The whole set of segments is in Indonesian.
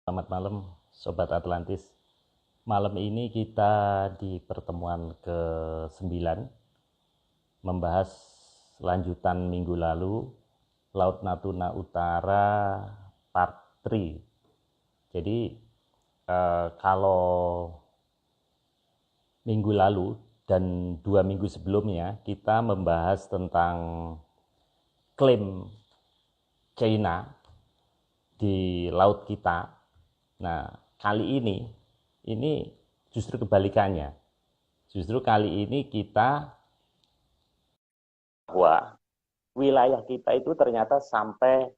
Selamat malam, Sobat Atlantis. Malam ini kita di pertemuan ke-9 membahas lanjutan minggu lalu, Laut Natuna Utara Part 3. Jadi kalau minggu lalu dan 2 minggu sebelumnya kita membahas tentang klaim China di laut kita. Nah, kali ini justru kebalikannya. Justru kali ini kita bahwa wilayah kita itu ternyata sampai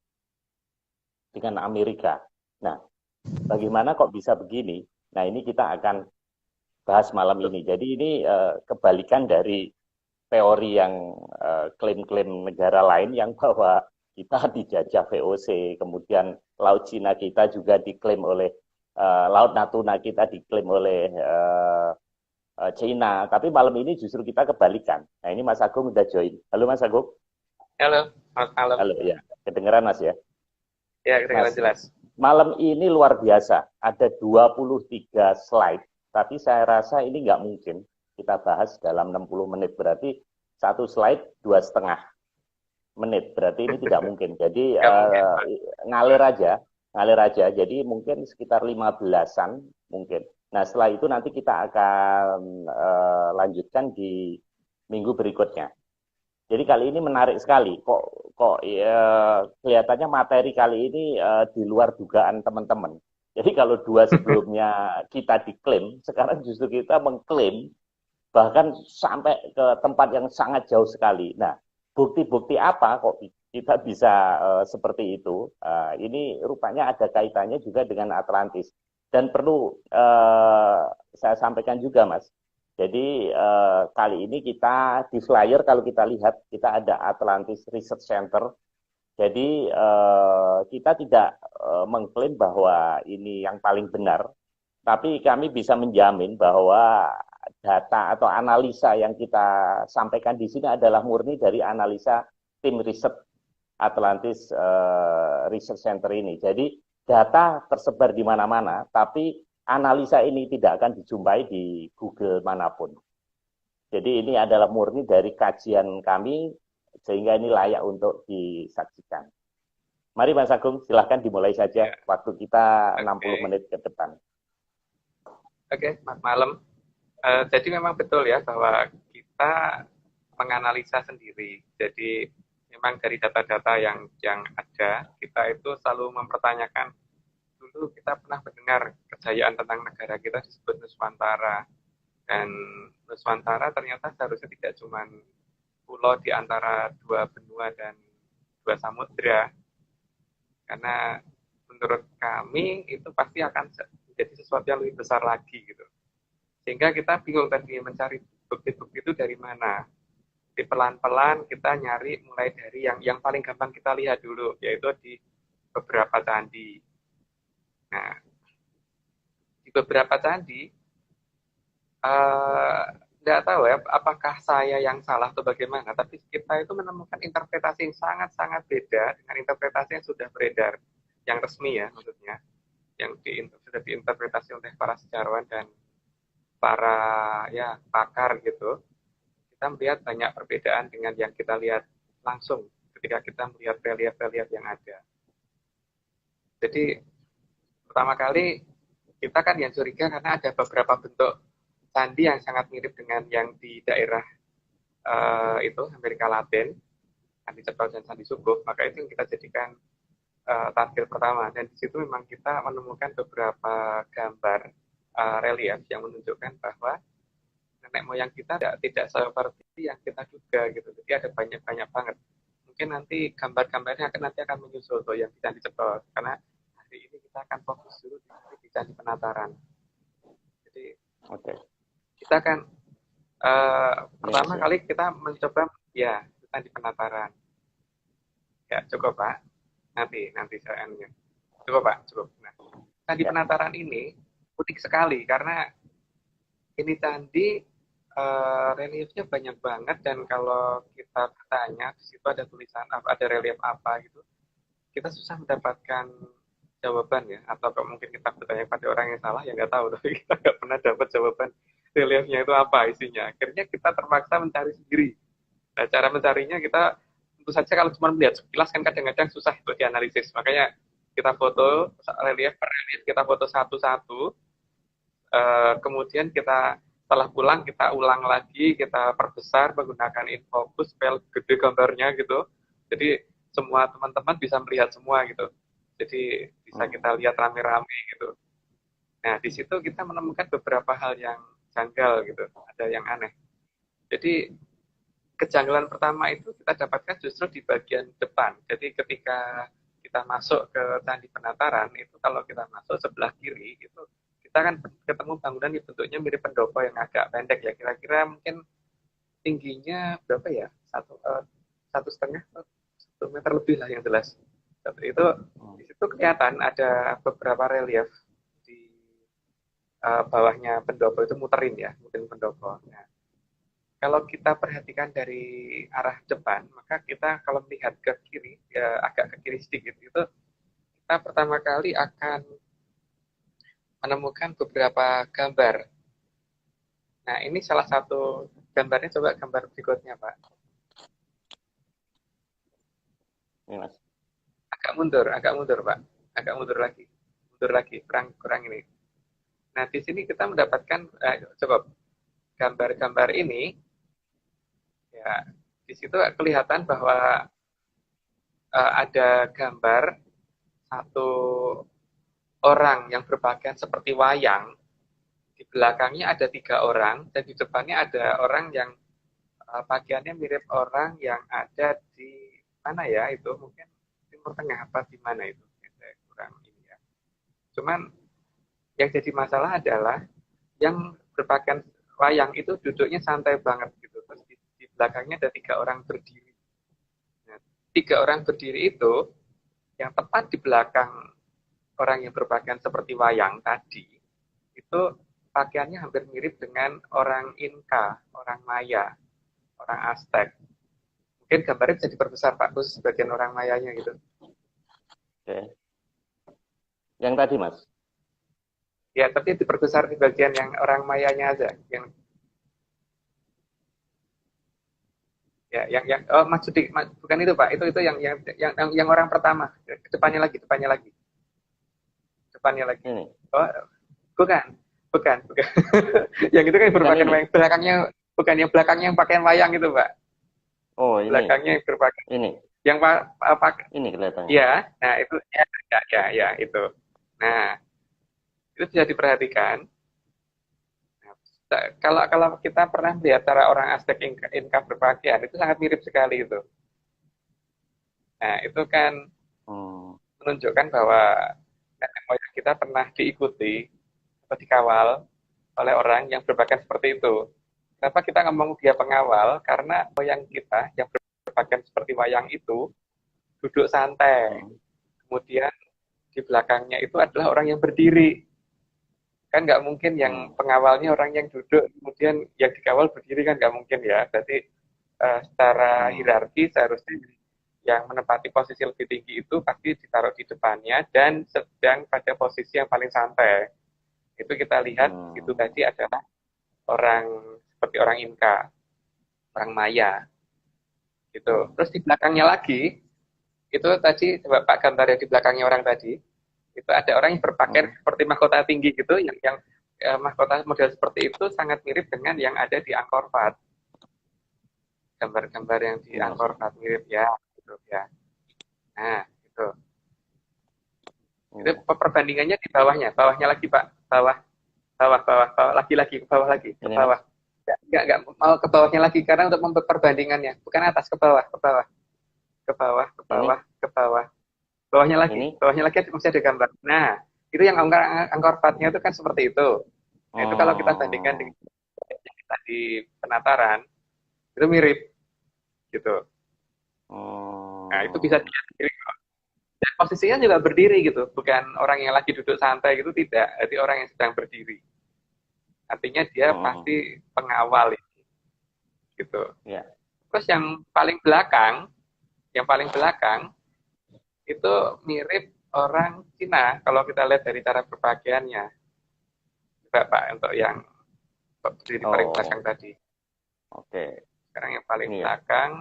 dengan Amerika. Nah, bagaimana kok bisa begini? Nah, ini kita akan bahas malam ini. Jadi ini kebalikan dari teori yang klaim-klaim negara lain yang bahwa kita dijajah VOC, kemudian Laut Cina kita juga diklaim oleh Laut Natuna kita diklaim oleh China. Tapi malam ini justru kita kebalikan. Nah ini Mas Agung udah join. Halo Mas Agung. Halo, selamat malam. Halo ya. Kedengeran Mas ya. Ya, kedengaran Mas, jelas. malam ini luar biasa. Ada 23 slide. Tapi saya rasa ini nggak mungkin kita bahas dalam 60 menit. Berarti satu slide 2,5 menit. Berarti ini tidak mungkin. Jadi Nggak mungkin, Pak. ngalir aja, ngalir aja. Jadi mungkin sekitar 15-an mungkin. Nah setelah itu nanti kita akan lanjutkan di minggu berikutnya. Jadi kali ini menarik sekali. Kok ya, kelihatannya materi kali ini di luar dugaan teman-teman. Jadi kalau dua sebelumnya kita diklaim, sekarang justru kita mengklaim bahkan sampai ke tempat yang sangat jauh sekali. Nah, bukti-bukti apa kok kita bisa seperti itu? Ini rupanya ada kaitannya juga dengan Atlantis. Dan perlu saya sampaikan juga, Mas. Jadi kali ini kita di flyer kalau kita lihat kita ada Atlantis Research Center. Jadi kita tidak mengklaim bahwa ini yang paling benar, tapi kami bisa menjamin bahwa data atau analisa yang kita sampaikan di sini adalah murni dari analisa tim riset Atlantis Research Center ini. Jadi data tersebar di mana-mana, tapi analisa ini tidak akan dijumpai di Google manapun. Jadi ini adalah murni dari kajian kami, sehingga ini layak untuk disaksikan. Mari Mas Agung, silahkan dimulai saja Ya, waktu kita 60 oke. menit ke depan. Oke, selamat malam. Jadi memang betul ya bahwa kita menganalisa sendiri. Jadi memang dari data-data yang ada, kita itu selalu mempertanyakan dulu kita pernah mendengar kejayaan tentang negara kita disebut Nuswantara. Dan Nuswantara ternyata seharusnya tidak cuma pulau di antara dua benua dan dua samudera, karena menurut kami itu pasti akan menjadi sesuatu yang lebih besar lagi gitu. Sehingga kita bingung tadi mencari bukti-bukti itu dari mana. Di pelan-pelan kita nyari mulai dari yang paling gampang kita lihat dulu, yaitu di beberapa candi. Nah, di beberapa candi, nggak tahu ya apakah saya yang salah atau bagaimana, tapi kita itu menemukan interpretasi yang sangat-sangat beda dengan interpretasi yang sudah beredar, yang resmi ya maksudnya, yang sudah diinterpretasi oleh para sejarawan dan para ya pakar gitu. Kita melihat banyak perbedaan dengan yang kita lihat langsung ketika kita melihat relief-relief yang ada. Jadi pertama kali kita kan yang curiga karena ada beberapa bentuk candi yang sangat mirip dengan yang di daerah itu Amerika Latin, Candi Cepel dan Candi Sungguh, maka itu yang kita jadikan target pertama. Dan di situ memang kita menemukan beberapa gambar relief yang menunjukkan bahwa nenek moyang kita tidak seperti yang kita duga gitu. Jadi ada banyak-banyak banget. Mungkin nanti gambar-gambarnya nanti akan menyusul tuh yang di Candi Cepel, karena hari ini kita akan fokus dulu di Candi Penataran. Jadi Oke. kita kan Ini pertama Mas ya. kali kita mencoba ya Candi Penataran. Ya cukup Pak. Nanti saya anunya. Cukup Pak, cukup. Nah, Candi Ya. Penataran ini unik sekali karena ini candi reliefnya banyak banget, dan kalau kita bertanya di situ ada tulisan apa, ada relief apa gitu, kita susah mendapatkan jawaban ya, atau mungkin kita bertanya pada orang yang salah, ya nggak tahu, tapi kita nggak pernah dapat jawaban reliefnya itu apa isinya. Akhirnya kita terpaksa mencari sendiri. Nah, cara mencarinya kita tentu saja kalau cuma melihat sekilas kan kadang-kadang susah untuk dianalisis. Makanya kita foto relief per relief, kita foto satu-satu, kemudian kita setelah pulang kita ulang lagi, kita perbesar menggunakan infocus supaya gede gambarnya gitu. Jadi semua teman-teman bisa melihat semua gitu. Jadi bisa kita lihat rame-rame gitu. Nah, di situ kita menemukan beberapa hal yang janggal gitu, ada yang aneh. Jadi kejanggalan pertama itu kita dapatkan justru di bagian depan. Jadi ketika kita masuk ke Candi Penataran itu kalau kita masuk sebelah kiri itu kita kan ketemu bangunan yang bentuknya mirip pendopo yang agak pendek ya, kira-kira mungkin tingginya berapa ya, satu setengah 1 meter lebih lah yang jelas. Itu di situ kelihatan ada beberapa relief di bawahnya pendopo itu muterin ya, mungkin pendopo. Nah, kalau kita perhatikan dari arah depan, maka kita kalau melihat ke kiri, ya agak ke kiri sedikit, itu kita pertama kali akan menemukan beberapa gambar. Nah, ini salah satu gambarnya, coba gambar berikutnya, Pak. Ini, Mas. Agak mundur, Pak. Agak mundur lagi, kurang ini. Nah, di sini kita mendapatkan, coba gambar-gambar ini, ya di situ kelihatan bahwa ada gambar satu orang yang berpakaian seperti wayang, di belakangnya ada 3 orang, dan di depannya ada orang yang pakaiannya mirip orang yang ada di mana ya, itu mungkin Timur Tengah apa di mana itu, kurang ini ya. Cuman yang jadi masalah adalah yang berpakaian wayang itu duduknya santai banget gitu, terus di belakangnya ada 3 orang berdiri. Nah, 3 orang berdiri itu yang tepat di belakang orang yang berpakaian seperti wayang tadi, itu pakaiannya hampir mirip dengan orang Inka, orang Maya, orang Aztec. Mungkin gambarnya bisa diperbesar, Pak, khusus bagian orang Mayanya gitu. Oke. Yang tadi, Mas? Ya, tapi diperbesar di bagian yang orang Mayanya aja. Yang oh maksud bukan itu, Pak. Itu yang orang pertama. Depannya lagi. Ini. Oh, bukan. Yang itu kan berpakaian wayang, belakangnya bukan, yang belakangnya yang pakaian wayang itu, Pak. Oh, ini. Belakangnya yang berpakaian. Ini. Yang ini kelihatannya. Ya, nah itu ya itu. Nah, itu bisa diperhatikan. Nah, kalau kita pernah melihat cara orang Aztec Inca berpakaian, itu sangat mirip sekali itu. Nah, itu kan menunjukkan bahwa nenek moyang kita pernah diikuti atau dikawal oleh orang yang berpakaian seperti itu. Kenapa kita ngomong dia pengawal? Karena moyang kita yang berpakaian seperti wayang itu duduk santai. Kemudian di belakangnya itu adalah orang yang berdiri. Kan nggak mungkin yang pengawalnya orang yang duduk, kemudian yang dikawal berdiri, kan nggak mungkin ya. Berarti secara hierarki seharusnya yang menempati posisi lebih tinggi itu pasti ditaruh di depannya dan sedang pada posisi yang paling santai. Itu kita lihat itu tadi adalah orang seperti orang Inka, orang Maya. Gitu. Terus di belakangnya lagi, itu tadi coba Pak gambar yang di belakangnya orang tadi, itu ada orang yang berpakaian seperti mahkota tinggi gitu, yang mahkota model seperti itu sangat mirip dengan yang ada di Angkor Wat. Gambar-gambar yang di Angkor Wat mirip ya, gitu ya. Nah, itu. Itu perbandingannya di bawahnya lagi, Pak. Bawah, lagi, ke bawah lagi, ke bawah. Enggak mau ke bawahnya lagi karena untuk memperbandingannya, bukan atas, ke bawah. Bawahnya lagi masih ada gambar. Nah, itu yang Angkor Wat-nya itu kan seperti itu. Nah, itu kalau kita bandingkan dengan yang kita di Penataran, itu mirip gitu. Nah, itu bisa dilihat sendiri. Dan posisinya juga berdiri gitu, bukan orang yang lagi duduk santai gitu, tidak. Jadi orang yang sedang berdiri. Artinya dia pasti pengawal ini. Gitu. Yeah. Terus yang paling belakang itu mirip orang Cina, kalau kita lihat dari cara berpakaiannya, coba Pak, untuk yang berdiri paling belakang Oh, tadi. oke. Sekarang yang paling Ini ya. belakang,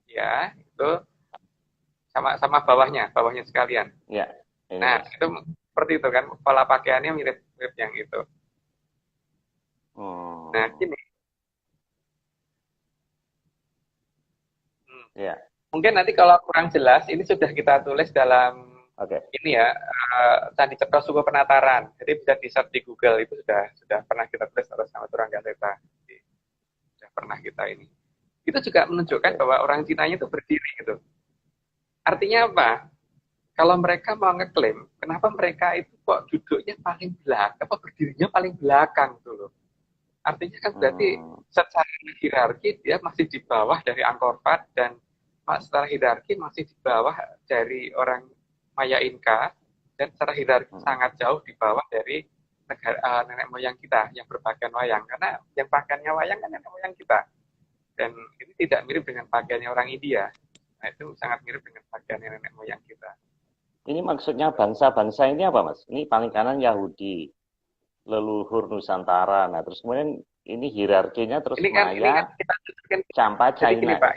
ya, itu sama-sama bawahnya sekalian. Ya, ini Nah, Mas. itu seperti itu kan, pola pakaiannya mirip-mirip yang itu. Nah, Hmm, gini, hmm, ya, mungkin nanti kalau kurang jelas, ini sudah kita tulis dalam oke. ini ya, Candi Cetro Suku Penataran. Jadi bisa di-search di Google, itu sudah pernah kita tulis atas nama Turangga Seta. Sudah pernah kita ini. Itu juga menunjukkan Oke. bahwa orang Cinanya itu berdiri gitu. Artinya apa? Kalau mereka mau ngeklaim, kenapa mereka itu kok duduknya paling belakang, apa berdirinya paling belakang tuh loh. Artinya kan berarti Hmm, secara hierarki dia masih di bawah dari Angkor Wat dan secara hierarki masih di bawah dari orang Maya Inca dan secara hierarki hmm. sangat jauh di bawah dari nenek moyang kita yang berpakaian wayang karena yang pakaiannya wayang kan nenek moyang kita dan ini tidak mirip dengan pakaiannya orang India. Nah itu sangat mirip dengan pakaian nenek moyang kita. Ini maksudnya bangsa-bangsa ini apa, Mas? Ini paling kanan Yahudi, leluhur Nusantara. Nah, terus kemudian ini hierarkinya terus Ini kan Maya, kita tunjukkan. Campa, Jadi gini China ya. Pak,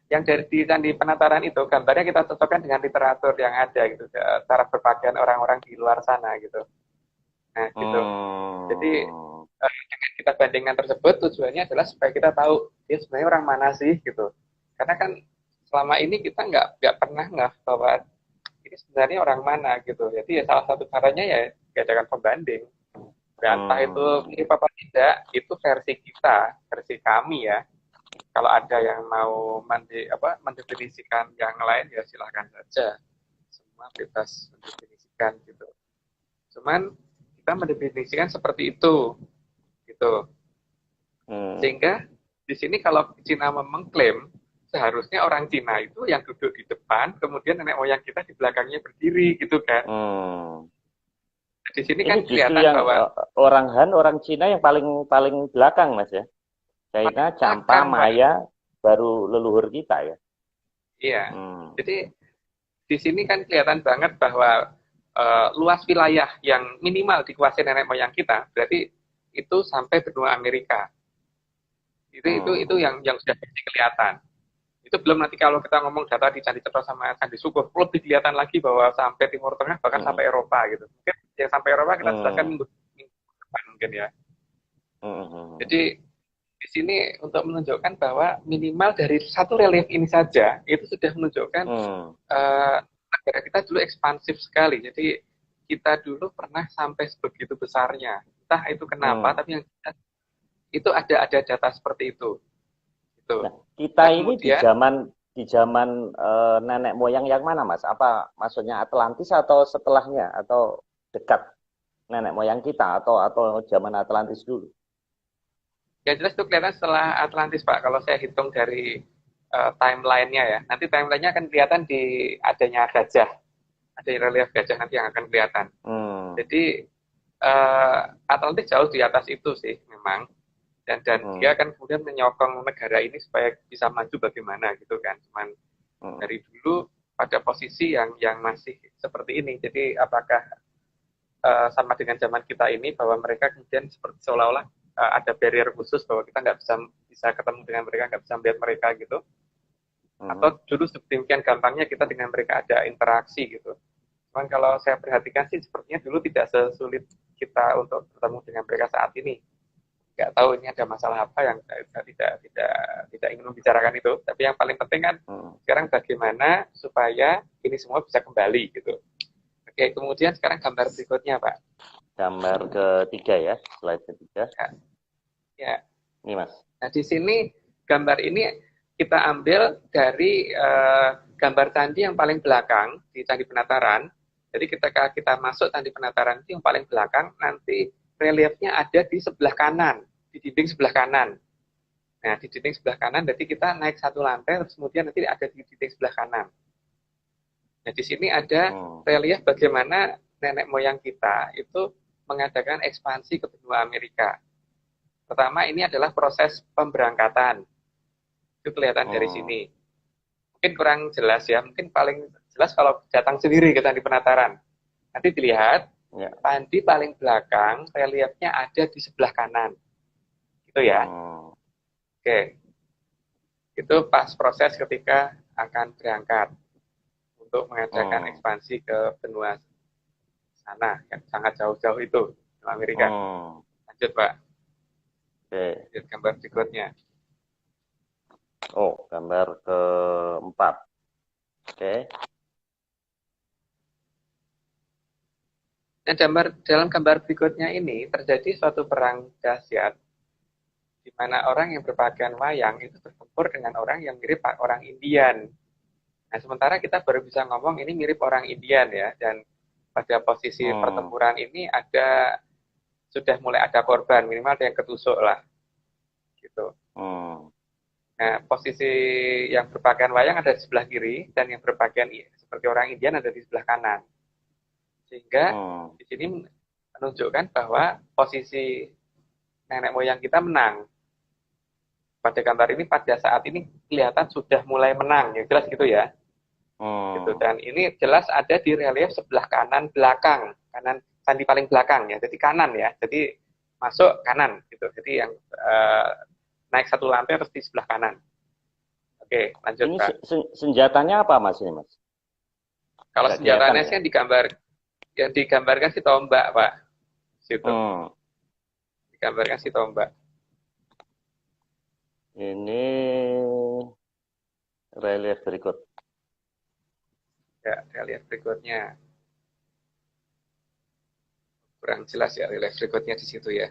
yang dari di Candi Penataran itu gambarnya kita cocokkan dengan literatur yang ada gitu, cara berpakaian orang-orang di luar sana gitu. Nah gitu. Jadi Hmm, dengan kita bandingkan tersebut tujuannya adalah supaya kita tahu dia sebenarnya orang mana sih gitu. Karena kan selama ini kita nggak pernah nggak bahwa ini sebenarnya orang mana gitu. Jadi ya salah satu caranya ya diadakan pembanding. Dan entah itu hmm, mirip apa tidak, itu versi kita, versi kami ya. Kalau ada yang mau mendefinisikan yang lain ya silahkan saja. Semua bebas mendefinisikan gitu. Cuman kita mendefinisikan seperti itu gitu. hmm. Sehingga di sini kalau Cina mengklaim seharusnya orang Cina itu yang duduk di depan, kemudian nenek moyang kita di belakangnya berdiri gitu kan. Hmm. Di sini Ini kan justru kelihatan yang bahwa orang Han, orang Cina yang paling paling belakang, Mas ya. China, paling Campa, belakang Pak. Maya, baru leluhur kita ya. Iya. Hmm. Jadi di sini kan kelihatan banget bahwa luas wilayah yang minimal dikuasai nenek moyang kita, berarti itu sampai benua Amerika. Itu Hmm. yang sudah pasti kelihatan. Itu belum nanti kalau kita ngomong data di Candi Cetro sama Candi Sukur, lebih kelihatan lagi bahwa sampai Timur Tengah bahkan Hmm. sampai Eropa gitu. Mungkin yang sampai Eropa kita jelaskan Hmm. minggu depan mungkin ya. Hmm. Jadi di sini untuk menunjukkan bahwa minimal dari satu relief ini saja itu sudah menunjukkan Hmm. negara kita dulu ekspansif sekali. Jadi kita dulu pernah sampai sebegitu besarnya. Entah itu kenapa, Hmm. tapi yang itu ada data seperti itu. Gitu. Nah, kita Nah ini kemudian di zaman nenek moyang yang mana, Mas? Apa maksudnya Atlantis atau setelahnya atau dekat nenek moyang kita atau zaman Atlantis dulu? yang jelas itu kelihatan setelah Atlantis Pak. Kalau saya hitung dari timelinenya ya, nanti timelinenya akan kelihatan di adanya gajah, ada relief gajah nanti yang akan kelihatan. Hmm. Jadi Atlantis jauh di atas itu sih memang. Dan dia Hmm. kan kemudian menyokong negara ini supaya bisa maju bagaimana gitu kan. Cuman Hmm. dari dulu pada posisi yang masih seperti ini. Jadi apakah sama dengan zaman kita ini bahwa mereka kemudian seperti seolah-olah ada barrier khusus bahwa kita nggak bisa ketemu dengan mereka, nggak bisa melihat mereka gitu. Hmm. Atau dulu sedemikian gampangnya kita dengan mereka ada interaksi gitu. Cuman kalau saya perhatikan sih sepertinya dulu tidak sesulit kita untuk bertemu dengan mereka saat ini. Nggak tahu ini ada masalah apa yang saya tidak ingin membicarakan itu. Tapi yang paling penting kan Hmm. sekarang bagaimana supaya ini semua bisa kembali gitu. Oke, kemudian sekarang gambar berikutnya Pak. Gambar ketiga ya, slide ketiga. Ya, ya. Ini Mas. Nah di sini gambar ini kita ambil dari gambar candi yang paling belakang di Candi Penataran. Jadi ketika kita masuk Candi Penataran itu yang paling belakang, nanti reliefnya ada di sebelah kanan, di dinding sebelah kanan. Nah, di dinding sebelah kanan, berarti kita naik satu lantai, terus kemudian nanti ada di dinding sebelah kanan. Nah, di sini ada Hmm. relief bagaimana nenek moyang kita itu mengadakan ekspansi ke benua Amerika. Pertama, ini adalah proses pemberangkatan. Itu kelihatan dari Hmm. sini. Mungkin kurang jelas ya, mungkin paling jelas kalau datang sendiri ke Candi Penataran. Nanti dilihat, Ya. candi paling belakang, reliefnya ada di sebelah kanan. Gitu ya. Oke. Itu pas proses ketika akan berangkat untuk mengadakan ekspansi ke benua sana, yang sangat jauh-jauh itu, Amerika. Lanjut, Pak. Oke. Lanjut gambar berikutnya. Oh, gambar keempat. Oke. Dan dalam gambar berikutnya ini terjadi suatu perang dahsyat di mana orang yang berpakaian wayang itu bertempur dengan orang yang mirip orang Indian. Nah, sementara kita baru bisa ngomong ini mirip orang Indian ya, dan pada posisi pertempuran ini sudah mulai ada korban, minimal ada yang ketusuk lah, gitu. Nah, posisi yang berpakaian wayang ada di sebelah kiri, dan yang berpakaian seperti orang Indian ada di sebelah kanan. Sehingga di sini menunjukkan bahwa posisi nenek moyang kita menang. Pada gambar ini pada saat ini kelihatan sudah mulai menang, ya jelas gitu ya. Gitu. Dan ini jelas ada di relief sebelah kanan belakang, kanan candi paling belakang ya. Jadi kanan ya. Jadi masuk kanan gitu. Jadi yang naik satu lantai terus di sebelah kanan. Oke, lanjut ini Pak. Senjatanya apa Mas ini Mas? Kalau senjatanya sih yang digambarkan si tombak Pak. Situ. Digambarkan si tombak. Ini relief berikut. Ya, relief berikutnya. Kurang jelas ya relief berikutnya di situ ya.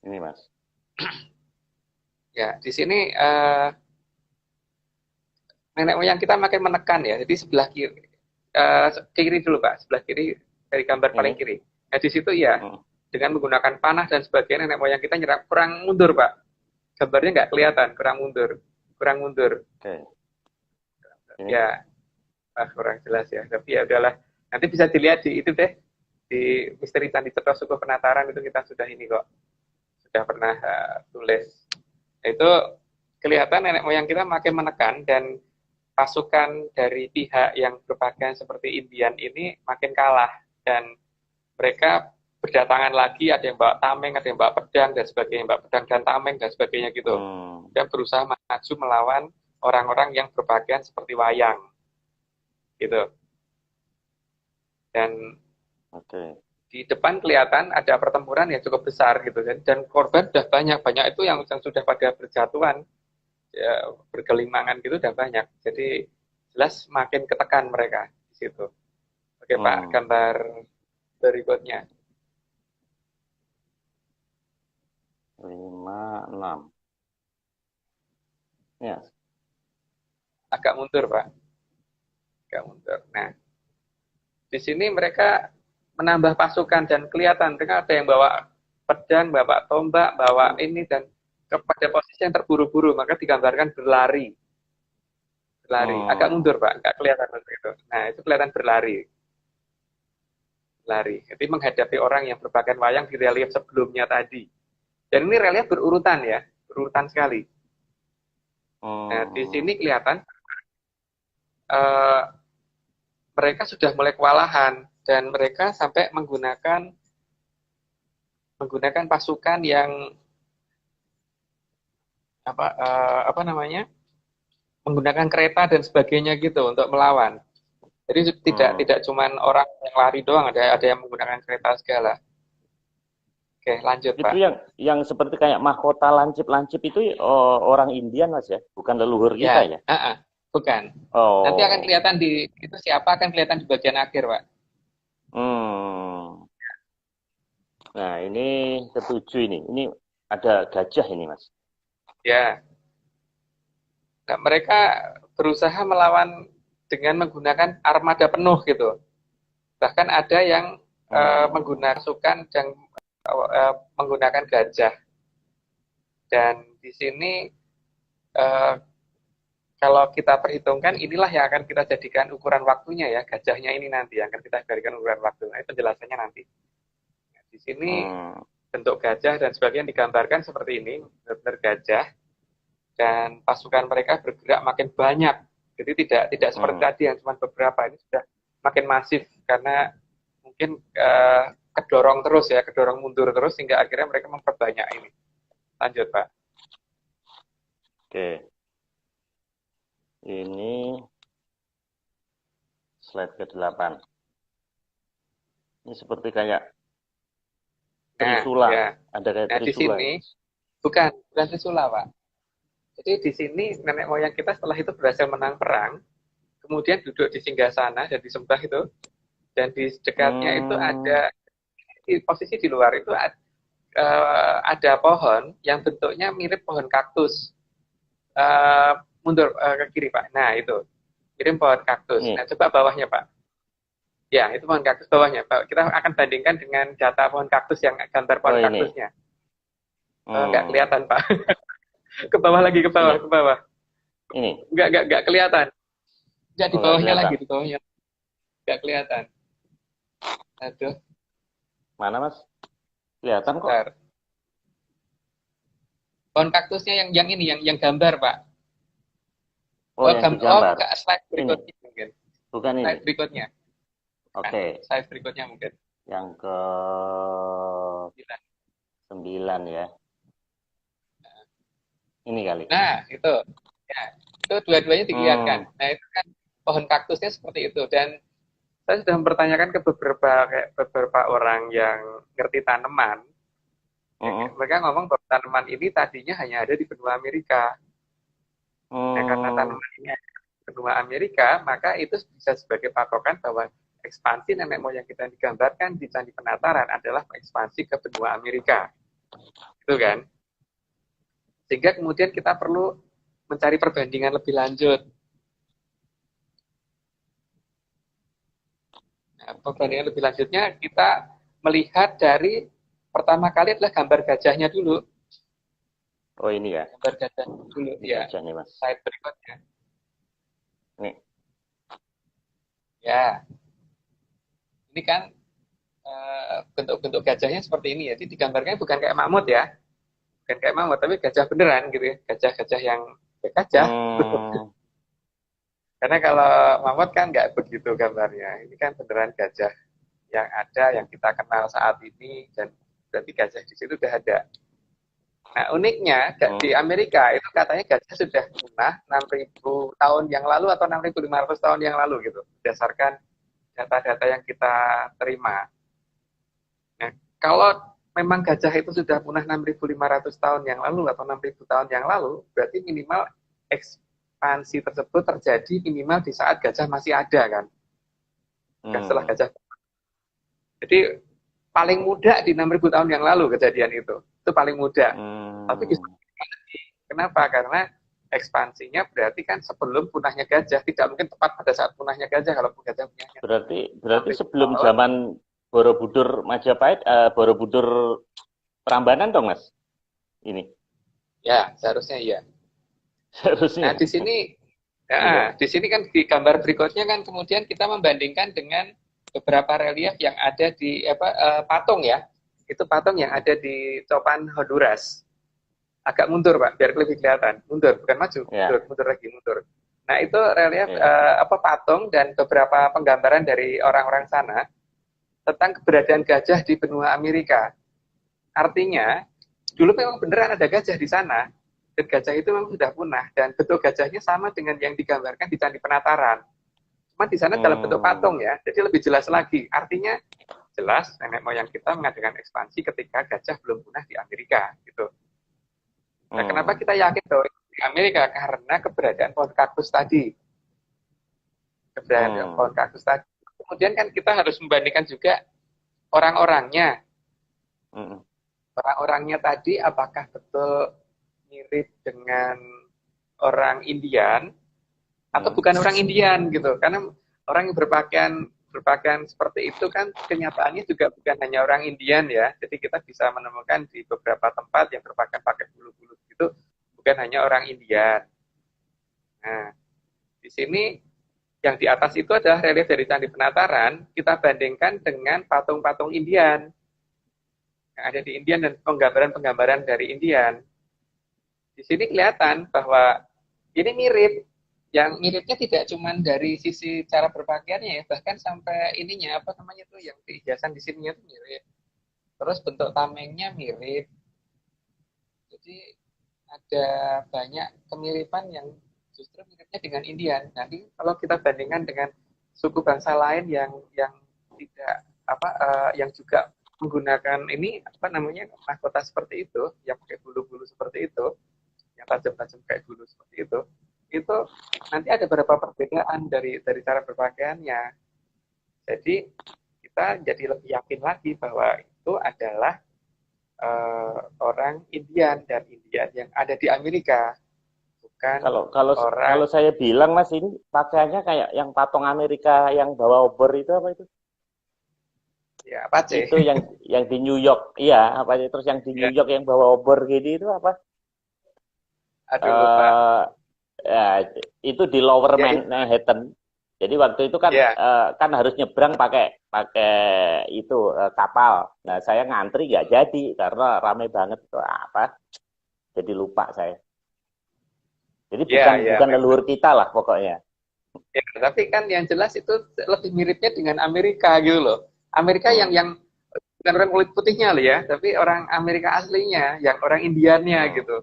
Ini Mas. Ya, di sini nenek moyang kita makin menekan ya. Jadi sebelah kiri dulu Pak, sebelah kiri dari gambar paling kiri. Nah, di situ ya, dengan menggunakan panah dan sebagainya, nenek moyang kita nyerap kurang mundur Pak. Gambarnya nggak kelihatan, kurang mundur. Oke. Ya, kurang jelas ya. Tapi ya udahlah. Nanti bisa dilihat di itu deh, di Misteri Candi Cetro Suku Penataran itu kita sudah ini kok, sudah pernah tulis. Itu kelihatan nenek moyang kita makin menekan dan pasukan dari pihak yang berpakaian seperti Indian ini makin kalah dan mereka berdatangan lagi, ada yang bawa tameng, ada yang bawa pedang dan sebagainya, bawa pedang dan tameng dan sebagainya gitu. Dan berusaha maju melawan orang-orang yang berpakaian seperti wayang. Gitu. Dan di depan kelihatan ada pertempuran yang cukup besar gitu dan korban sudah banyak itu yang sudah pada berjatuhan ya, bergelimangan gitu udah banyak. Jadi jelas makin ketekan mereka di situ. Oke Pak, gambar berikutnya. 5, 6. Ya. Agak mundur Pak. Agak mundur. Nah, di sini mereka menambah pasukan dan kelihatan mereka ada yang bawa pedang, bawa tombak, bawa ini dan kepada posisi yang terburu-buru, maka digambarkan berlari. Agak mundur Pak, nggak kelihatan itu. Nah, itu kelihatan berlari. Jadi menghadapi orang yang berpakaian wayang di relief sebelumnya tadi. Dan ini relief berurutan ya, berurutan sekali. Nah, di sini kelihatan mereka sudah mulai kewalahan dan mereka sampai menggunakan pasukan yang menggunakan kereta dan sebagainya gitu untuk melawan. Jadi tidak cuma orang yang lari doang, ada yang menggunakan kereta segala. Oke, lanjut itu Pak. Yang seperti kayak mahkota lancip itu orang Indian Mas ya, bukan leluhur kita ya? Bukan. Nanti akan kelihatan itu siapa akan kelihatan di bagian akhir Pak. Nah ini ketujuh ini ada gajah ini Mas. Ya. Nah, mereka berusaha melawan dengan menggunakan armada penuh gitu. Bahkan ada yang menggunakan pasukan dan menggunakan gajah. Dan di sini kalau kita perhitungkan inilah yang akan kita jadikan ukuran waktunya ya, gajahnya ini nanti yang akan kita jadikan ukuran waktu. Nah, itu penjelasannya nanti. Nah, di sini bentuk gajah dan sebagainya digambarkan seperti ini, benar-benar gajah dan pasukan mereka bergerak makin banyak Jadi tidak seperti tadi yang cuma beberapa, ini sudah makin masif karena mungkin kedorong mundur terus sehingga akhirnya mereka memperbanyak ini. Lanjut, Pak. Oke. Ini slide ke-8. Ini seperti kayak trisula. Ya. Ada kayak trisula. Di sini bukan trisula, Pak. Jadi di sini nenek moyang kita setelah itu berhasil menang perang, kemudian duduk di singgasana dan disembah itu, dan di dekatnya itu ada di posisi di luar itu ada pohon yang bentuknya mirip pohon kaktus. Mundur ke kiri, Pak. Nah, itu mirip pohon kaktus. Nah, coba bawahnya, Pak. Ya, itu pohon kaktus bawahnya, Pak. Kita akan bandingkan dengan data pohon kaktus yang gambar pohon kaktusnya. Nggak kelihatan, Pak. Ke bawah lagi, ke bawah, ke bawah. Ini. Nggak kelihatan. Nggak di bawahnya lagi, di bawahnya. Nggak kelihatan. Aduh. Mana, Mas? Kelihatan kok. Bentar. Pohon kaktusnya yang ini, yang gambar, Pak. Yang gambar. Slide berikutnya ini. Mungkin. Bukan ini. Slide berikutnya. Oke. Slide berikutnya mungkin. Yang ke 9 ya. Ini kali. Nah, itu. Ya, itu dua-duanya dilihatkan. Nah, itu kan pohon kaktusnya seperti itu. Dan saya sudah mempertanyakan ke beberapa orang yang ngerti tanaman. Mereka ngomong bahwa tanaman ini tadinya hanya ada di benua Amerika. Nah, karena tanaman ini ada di benua Amerika, maka itu bisa sebagai patokan bahwa ekspansi nenek moyang kita yang digambarkan di Candi Penataran adalah ekspansi ke benua Amerika. Itu kan? Sehingga kemudian kita perlu mencari perbandingan lebih lanjut. Nah, perbandingan lebih lanjutnya kita melihat dari pertama kali adalah gambar gajahnya dulu. Oh, ini ya? Gambar gajah dulu, ya. Gajahnya, Mas. Slide berikutnya. Nih. Ya. Ini kan bentuk-bentuk gajahnya seperti ini ya. Jadi digambarkan bukan kayak mamut ya. Bukan kayak mamut, tapi gajah beneran gitu ya. Gajah-gajah yang gajah. Karena kalau mamut kan nggak begitu gambarnya. Ini kan beneran gajah yang ada, yang kita kenal saat ini, dan berarti gajah di situ udah ada. Nah, uniknya di Amerika itu katanya gajah sudah punah 6.000 tahun yang lalu atau 6.500 tahun yang lalu gitu, berdasarkan data-data yang kita terima. Nah, kalau memang gajah itu sudah punah 6.500 tahun yang lalu atau 6.000 tahun yang lalu, berarti minimal ekspansi tersebut terjadi minimal di saat gajah masih ada kan. Setelah gajah. Jadi paling muda di 6.000 tahun yang lalu kejadian itu. Itu paling muda. Tapi kenapa? Karena ekspansinya berarti kan sebelum punahnya gajah, tidak mungkin tepat pada saat punahnya gajah kalau gajah punyanya. Berarti sebelum zaman Borobudur Majapahit, Borobudur Prambanan dong, Mas? Ini. Ya, seharusnya iya. Seharusnya. Nah, di sini kan di gambar berikutnya kan kemudian kita membandingkan dengan beberapa relief yang ada di patung ya. Itu patung yang ada di Copan Honduras. Agak mundur, Pak, biar lebih kelihatan. Mundur, bukan maju. Mundur lagi, mundur. Nah, itu relief patung dan beberapa penggambaran dari orang-orang sana tentang keberadaan gajah di benua Amerika. Artinya, dulu memang beneran ada gajah di sana, dan gajah itu memang sudah punah, dan bentuk gajahnya sama dengan yang digambarkan di Candi Penataran. Cuma di sana dalam bentuk patung ya, jadi lebih jelas lagi. Artinya, jelas nenek moyang kita mengadakan ekspansi ketika gajah belum punah di Amerika, gitu. Nah, kenapa kita yakin bahwa di Amerika? Karena keberadaan pohon kaktus tadi. Keberadaan pohon kaktus tadi. Kemudian kan kita harus membandingkan juga orang-orangnya. Orang-orangnya tadi apakah betul mirip dengan orang Indian atau bukan orang Indian gitu. Karena orang yang berpakaian seperti itu kan kenyataannya juga bukan hanya orang Indian ya. Jadi kita bisa menemukan di beberapa tempat yang berpakaian pakai bulu-bulu itu bukan hanya orang Indian. Nah, di sini yang di atas itu adalah relief dari Candi Penataran, kita bandingkan dengan patung-patung Indian yang ada di Indian dan penggambaran-penggambaran dari Indian. Di sini kelihatan bahwa ini mirip, yang miripnya tidak cuma dari sisi cara berpakaiannya ya, bahkan sampai ininya apa namanya tuh yang dihiasan di sininya tuh mirip. Terus bentuk tamengnya mirip. Jadi ada banyak kemiripan yang justru miripnya dengan Indian. Nanti kalau kita bandingkan dengan suku bangsa lain yang tidak apa yang juga menggunakan ini apa namanya mahkota seperti itu, yang pakai bulu-bulu seperti itu, yang tajam-tajam kayak bulu seperti itu nanti ada beberapa perbedaan dari cara berpakaiannya. Jadi kita jadi lebih yakin lagi bahwa itu adalah orang Indian dan Indian yang ada di Amerika, bukan Kalau kalau orang kalau saya bilang Mas ini pakaiannya kayak yang patung Amerika yang bawa obor itu apa itu? ya Apache. Itu yang di New York, iya apa itu? Terus yang di New Ya, York yang bawa obor gini itu apa? aduh lupa. Eh ya, itu di Lower Ya itu, Manhattan. Jadi waktu itu kan ya, kan harus nyebrang pakai pakai itu kapal. Nah saya ngantri nggak jadi karena ramai banget itu apa? Jadi lupa saya. Jadi bukan ya, bukan memang. leluhur kita lah pokoknya. Ya, tapi kan yang jelas itu lebih miripnya dengan Amerika gitu loh. Amerika Hmm, yang bukan orang kulit putihnya loh ya, tapi orang Amerika aslinya, yang orang Indiannya hmm, gitu.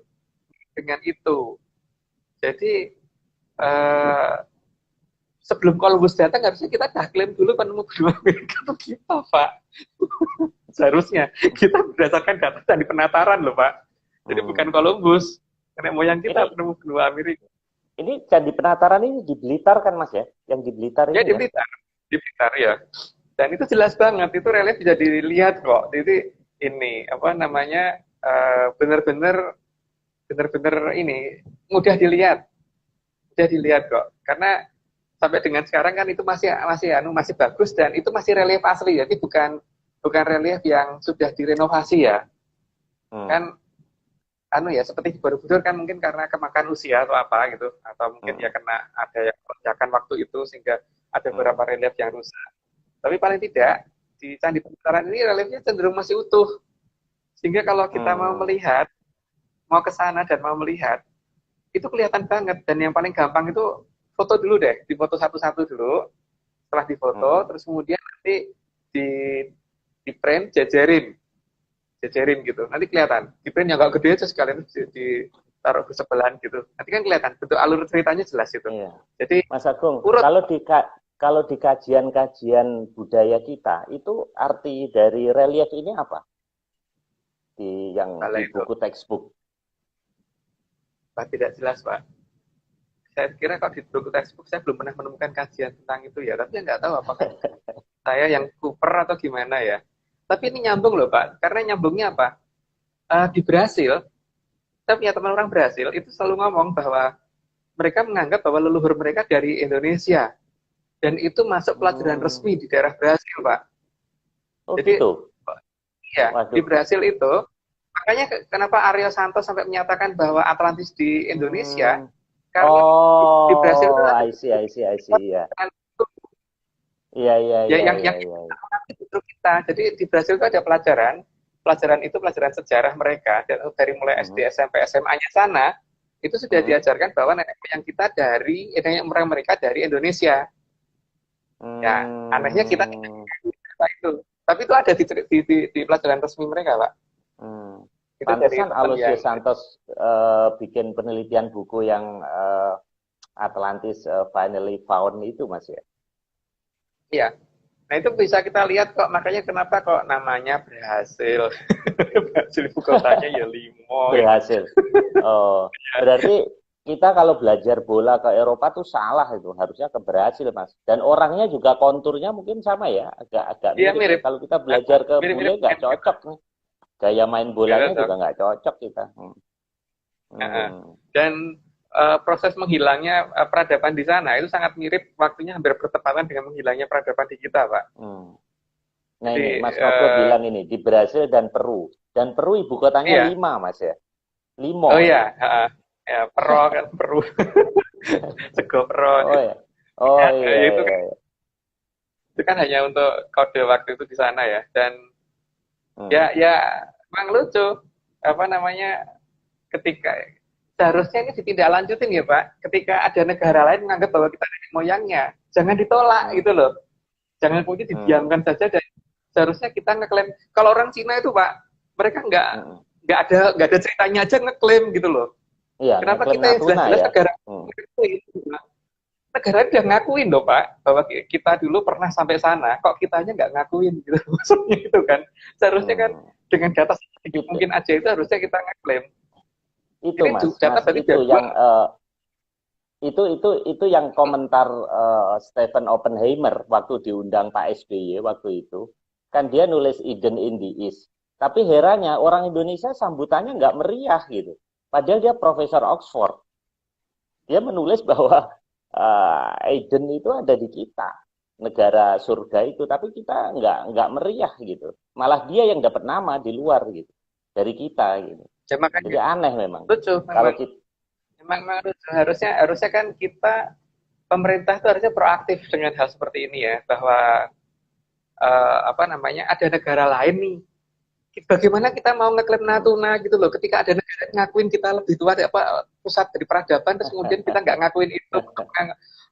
Dengan itu. Jadi eh, sebelum Columbus datang harusnya kita dah klaim dulu penemu benua Amerika itu kita, Pak. Seharusnya kita berdasarkan data dari penataran loh, Pak. Jadi bukan hmm. Columbus. Karena moyang kita Ini penemu benua Amerika. ini Candi Penataran ini di Blitar kan Mas ya? Yang di Blitar Ya ini di kan? Blitar. Di Blitar ya. Dan itu jelas banget, itu relief bisa dilihat kok. Jadi ini apa namanya benar-benar benar-benar ini mudah dilihat kok. Karena sampai dengan sekarang kan itu masih bagus dan itu masih relief asli. Jadi bukan bukan relief yang sudah direnovasi ya. Hmm, Kan ya seperti di Borobudur kan mungkin karena kemakan usia atau apa gitu atau mungkin ya hmm, karena ada yang kerjakan waktu itu sehingga ada hmm, beberapa relief yang rusak. Tapi paling tidak di Candi Penataran ini reliefnya cenderung masih utuh. Sehingga kalau kita hmm, mau ke sana dan mau melihat, itu kelihatan banget. Dan yang paling gampang itu foto dulu deh, difoto satu-satu dulu. Setelah difoto, hmm. terus kemudian nanti di di print jajarin gitu. Nanti kelihatan. Di print yang agak gede aja sekalian ditaruh ke sebelahan gitu. Nanti kan kelihatan bentuk alur ceritanya jelas itu. Iya. Jadi Mas Agung, urut. kalau di kajian-kajian budaya kita itu arti dari relief ini apa? Di Kalau itu buku textbook. Pak, tidak jelas Pak. Saya kira kalau di buku textbook saya belum pernah menemukan kajian tentang itu ya. Tapi nggak tahu apakah saya yang kuper atau gimana ya. Tapi ini nyambung loh Pak. Karena nyambungnya apa? Di Brasil, saya punya teman orang Brasil itu selalu ngomong bahwa mereka menganggap bahwa leluhur mereka dari Indonesia. Dan itu masuk pelajaran Hmm. resmi di daerah Brasil, Pak. Oh Jadi, gitu. ya, di Waduh. Brasil itu, makanya kenapa Aryo Santos sampai menyatakan bahwa Atlantis di Indonesia, Hmm. karena di Brasil itu Oh, ada I see, I see, I see. Ya, iya, iya, ya iya, iya, yang iya. itu kita. Jadi di Brasil itu ada pelajaran, pelajaran itu pelajaran sejarah mereka dan dari mulai SD, Hmm, SMP, SMA-nya sana itu sudah hmm, diajarkan bahwa nenek moyang kita nenek moyang mereka dari Indonesia. Ya, anehnya kita tidak hmm, itu. Tapi itu ada di pelajaran resmi mereka, Pak. hmm. Itu dari Pantesan teman Aloysius yang, Santos bikin penelitian buku yang Atlantis Finally Found itu, Mas ya. ya. Nah itu bisa kita lihat kok, makanya kenapa kok namanya berhasil. Berhasil ibu kotanya ya Limo. Berhasil. Oh, berarti kita kalau belajar bola ke Eropa tuh salah itu, harusnya ke Brasil, Mas. Dan orangnya juga konturnya mungkin sama ya, agak-agak Iya mirip ya. mirip. Kalau kita belajar ke Mirip-mirip bule nggak dengan kita. cocok nih. Gaya main Nggak bolanya cocok. juga nggak cocok kita. Hmm. Hmm. Dan proses menghilangnya peradaban di sana itu sangat mirip, waktunya hampir bertepatan dengan menghilangnya peradaban di kita, Pak. Hmm. Nah Jadi ini Mas Noko bilang ini di Brasil dan Peru. Dan Peru ibu kotanya iya. Lima, Mas ya. Oh Limo iya, ya. ya, Pero kan Peru. Sego Pero. Oh ya. Oh iya, Ya, itu iya, kan iya. hanya untuk kode waktu itu di sana ya. Dan Hmm. ya emang lucu apa namanya ketika seharusnya ini ditindaklanjutin ya Pak. Ketika ada negara lain menganggap bahwa kita nenek moyangnya, jangan ditolak gitu loh. Jangan kemudian didiamkan saja dan seharusnya kita ngeklaim. Kalau orang Cina itu Pak, mereka nggak ada ceritanya aja ngeklaim gitu loh. Iya, Kenapa ngeklaim kita yang Natuna jelas-jelas ya. negara negara udah ngakuin loh Pak bahwa kita dulu pernah sampai sana, kok kitanya nggak ngakuin gitu. Maksudnya itu kan seharusnya kan dengan data sedikit Itu, mungkin aja itu harusnya kita ngeklaim. itu Ini Mas, data Mas berarti itu jagoan. yang itu yang komentar Stephen Oppenheimer waktu diundang Pak SBY waktu itu. Kan dia nulis Eden in the East. Tapi herannya orang Indonesia sambutannya nggak meriah gitu. Padahal dia profesor Oxford. Dia menulis bahwa Eden itu ada di kita, negara surga itu. Tapi kita nggak meriah gitu. Malah dia yang dapat nama di luar gitu, dari kita gitu. Ya, Jadi makanya aneh memang. lucu Kalau memang. kita, Memang harusnya kan kita pemerintah itu harusnya proaktif dengan hal seperti ini ya bahwa apa namanya ada negara lain nih. Bagaimana kita mau ngeklaim Natuna gitu loh ketika ada negara yang ngakuin kita lebih tua apa pusat dari peradaban terus kemudian kita nggak ngakuin itu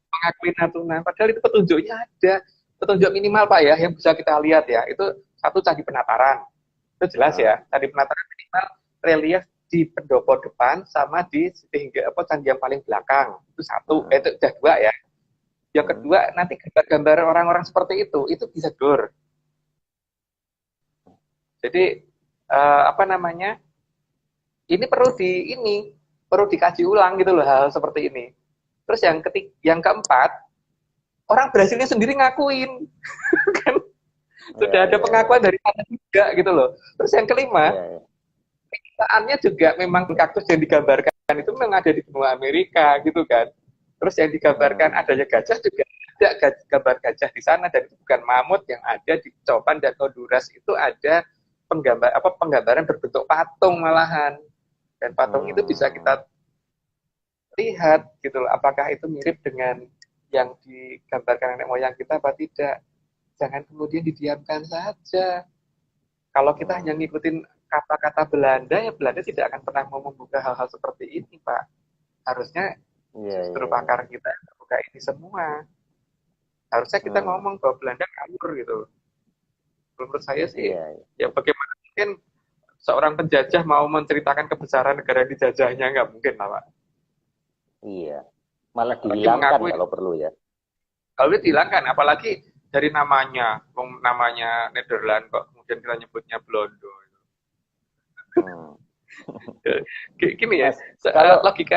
mengakui Natuna padahal itu petunjuknya ada petunjuk minimal Pak ya yang bisa kita lihat ya itu satu Candi Penataran itu jelas ya Candi Penataran minimal relief di pendopo depan sama di hingga apa candi yang paling belakang itu satu itu udah dua ya yang kedua nanti gambar-gambar orang-orang seperti itu bisa door. Jadi apa namanya ini perlu dikaji ulang gitu loh hal seperti ini. Terus yang keempat orang Brasilnya sendiri ngakuin kan sudah ada pengakuan dari sana juga gitu loh. Terus yang kelima kenyataannya juga memang kaktus yang digambarkan itu memang ada di benua Amerika gitu kan. Terus yang digambarkan adanya gajah juga ada gambar gajah di sana dan itu bukan mamut yang ada di Copan dan Honduras itu ada penggambaran berbentuk patung malahan dan patung itu bisa kita lihat gitu loh apakah itu mirip dengan yang digambarkan nenek moyang kita apa tidak jangan kemudian didiamkan saja kalau kita hanya ngikutin kata-kata Belanda ya Belanda tidak akan pernah mau membuka hal-hal seperti ini Pak harusnya justru pakar kita membuka ini semua harusnya kita ngomong bahwa Belanda kabur gitu menurut saya sih ya bagaimana mungkin seorang penjajah mau menceritakan kebesaran negara dijajahnya nggak mungkin lah Pak. Iya, malah dihilangkan kalau perlu ya. Kalau dihilangkan, apalagi dari namanya Nederland kok kemudian kita nyebutnya Blondo. Gini ya,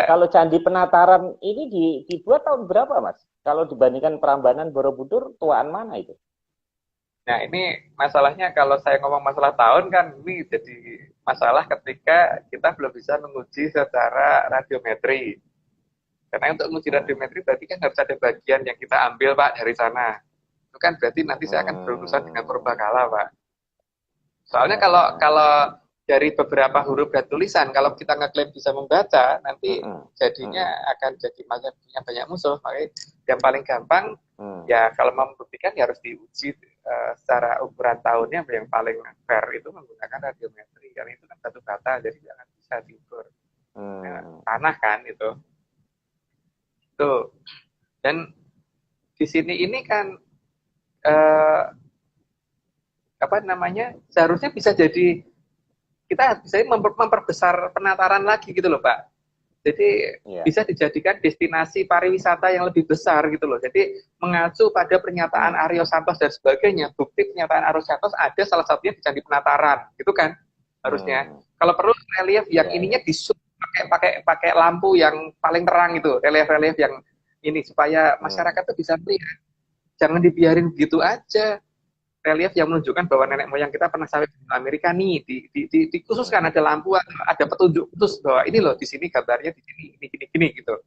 kalau Candi Penataran ini dibuat tahun berapa Mas? Kalau dibandingkan Prambanan Borobudur, tuaan mana itu? Nah ini masalahnya kalau saya ngomong masalah tahun kan ini jadi masalah ketika kita belum bisa menguji secara radiometri. Karena untuk menguji radiometri berarti kan harus ada bagian yang kita ambil Pak dari sana. Itu kan berarti nanti saya akan berurusan dengan purbakala Pak. Soalnya kalau dari beberapa huruf dan tulisan, kalau kita ngeklaim bisa membaca, nanti jadinya akan jadi punya banyak musuh. Makanya yang paling gampang, ya kalau mau membuktikan ya harus diuji secara ukuran tahunnya yang paling fair itu menggunakan radiometri. Karena itu kan batu bata, jadi jangan bisa diukur. Tanah kan itu. Tuh. Dan di sini ini kan apa namanya seharusnya bisa jadi kita bisa memperbesar penataran lagi gitu loh Pak. Jadi bisa dijadikan destinasi pariwisata yang lebih besar gitu loh. Jadi mengacu pada pernyataan Aryo Santos dan sebagainya, bukti pernyataan Aryo Santos ada salah satunya di Candi Penataran, gitu kan harusnya. Kalau perlu relief yang ininya disub pakai lampu yang paling terang itu, relief yang ini supaya masyarakat tuh bisa melihat. Jangan dibiarin begitu aja. Relief yang menunjukkan bahwa nenek moyang kita pernah sampai di Amerika nih dikhususkan ada lampu ada petunjuk khusus bahwa ini loh di sini gambarnya di sini gini gitu.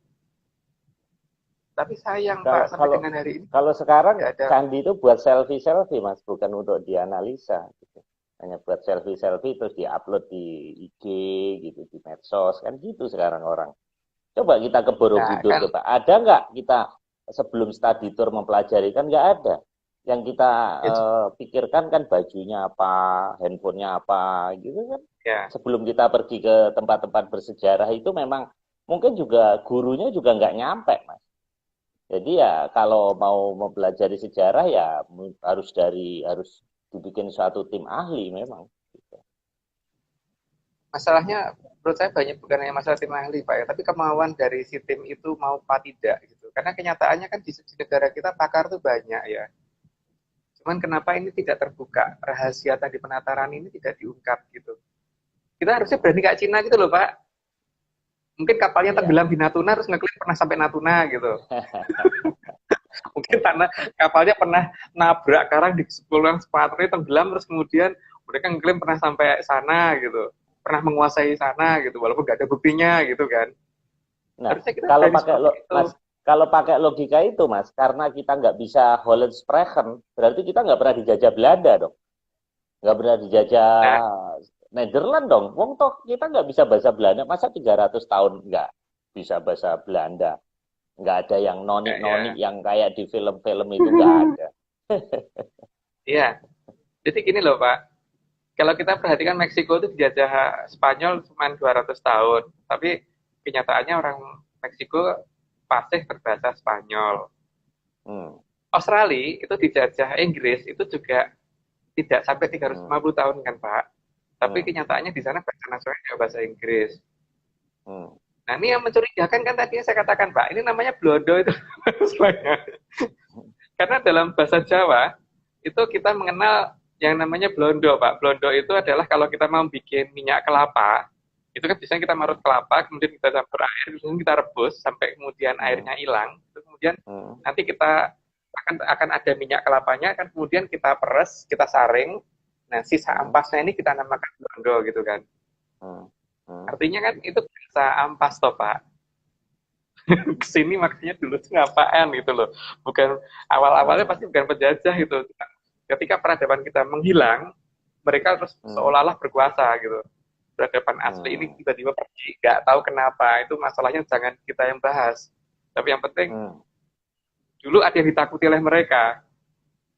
Tapi sayang Pak sampai dengan hari ini kalau sekarang candi itu buat selfie Mas bukan untuk dianalisa gitu. Hanya buat selfie terus diupload di IG gitu di medsos kan gitu sekarang orang. Coba kita ke Borobudur coba ada nggak kita sebelum study tour mempelajari kan nggak ada. Yang kita pikirkan kan bajunya apa, handphonenya apa, gitu kan. Sebelum kita pergi ke tempat-tempat bersejarah itu memang mungkin juga gurunya juga nggak nyampe, Mas. Jadi ya kalau mau mempelajari sejarah ya harus dibikin suatu tim ahli memang. Gitu. Masalahnya menurut saya banyak bukan hanya masalah tim ahli Pak ya, tapi kemauan dari si tim itu mau apa tidak gitu. Karena kenyataannya kan di negara kita pakar tuh banyak ya. Cuman kenapa ini tidak terbuka, rahasia tadi penataran ini tidak diungkap gitu. Kita harusnya berani kayak Cina gitu loh Pak. Mungkin kapalnya Iya. tenggelam di Natuna terus ngeklaim pernah sampai Natuna gitu. Mungkin tanah kapalnya pernah nabrak karang di Kepulauan Sumatera tenggelam terus kemudian mereka ngeklaim pernah sampai sana gitu, pernah menguasai sana gitu walaupun gak ada buktinya gitu kan. Nah, Harusnya kita kalau berani pakai seperti itu. Mas, kalau pakai logika itu, Mas, karena kita nggak bisa Holland Sprachen, berarti kita nggak pernah dijajah Belanda dong, nggak pernah dijajah Nah, Nederland dong. Wong toh kita nggak bisa bahasa Belanda, masa 300 tahun nggak bisa bahasa Belanda? Nggak ada yang ya, nonik-nonik ya. yang kayak di film-film itu nggak ada. Iya. Jadi gini loh Pak, kalau kita perhatikan Meksiko itu dijajah Spanyol cuma 200 tahun, tapi kenyataannya orang Meksiko fasih berbahasa Spanyol. Hmm, Australia itu dijajah Inggris itu juga tidak sampai hmm, 350 tahun kan Pak. Tapi hmm, kenyataannya di sana bahasa nasionalnya bahasa Inggris. hmm, Nah ini yang mencurigakan kan tadi saya katakan Pak, ini namanya blondo itu. Karena dalam bahasa Jawa itu kita mengenal yang namanya blondo Pak. Blondo itu adalah kalau kita mau bikin minyak kelapa, itu kan biasanya kita marut kelapa, kemudian kita campur air, kemudian kita rebus sampai kemudian hmm, airnya hilang. Kemudian hmm, nanti kita akan ada minyak kelapanya, kan kemudian kita peres, kita saring. Nah, sisa hmm, ampasnya ini kita namakan blondo gitu kan. hmm, hmm, Artinya kan itu bisa ampas toh Pak. Kesini makanya dulu tuh ngapaan gitu loh. Bukan awal-awalnya hmm, pasti bukan penjajah itu. Ketika peradaban kita menghilang, mereka terus hmm, seolah-olah berkuasa gitu. Peradaban asli ini hmm, tiba-tiba pergi, nggak tahu kenapa. Itu masalahnya jangan kita yang bahas. Tapi yang penting hmm. dulu ada yang ditakuti oleh mereka.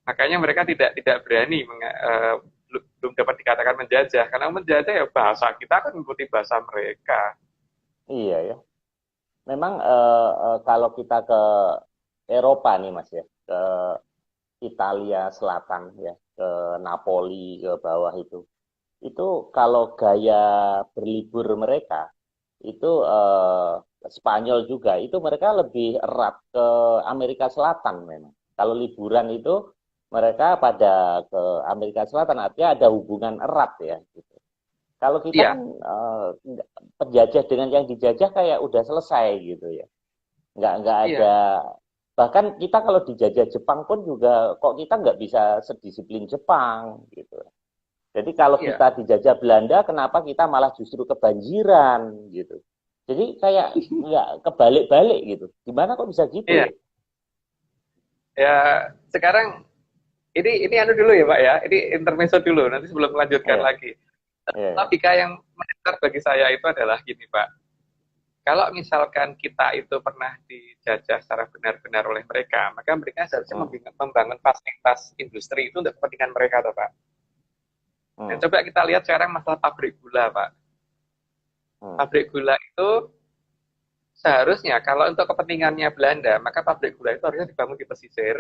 Makanya mereka tidak berani belum dapat dikatakan menjajah. Karena menjajah ya bahasa kita kan mengikuti bahasa mereka. Iya ya. Memang kalau kita ke Eropa nih Mas ya, ke Italia Selatan ya, ke Napoli ke bawah itu kalau gaya berlibur mereka itu Spanyol juga itu mereka lebih erat ke Amerika Selatan memang. Kalau liburan itu mereka pada ke Amerika Selatan artinya ada hubungan erat ya. Gitu. Kalau kita kan Iya, penjajah dengan yang dijajah kayak udah selesai gitu ya. Nggak iya, ada bahkan kita kalau dijajah Jepang pun juga kok kita nggak bisa sedisiplin Jepang gitu. Jadi kalau iya. kita dijajah Belanda, kenapa kita malah justru kebanjiran gitu? Jadi kayak nggak kebalik-balik gitu. Gimana kok bisa gitu Iya, ya? ya sekarang ini anu dulu ya Pak ya, ini intermezzo dulu, nanti sebelum melanjutkan Iya, lagi. iya, iya. Logika yang mendasar bagi saya itu adalah gini Pak, kalau misalkan kita itu pernah dijajah secara benar-benar oleh mereka, maka mereka seharusnya Hmm, membangun fasilitas industri itu untuk kepentingan mereka toh Pak. Dan hmm, coba kita lihat sekarang masalah pabrik gula Pak. hmm, Pabrik gula itu seharusnya kalau untuk kepentingannya Belanda, maka pabrik gula itu harusnya dibangun di pesisir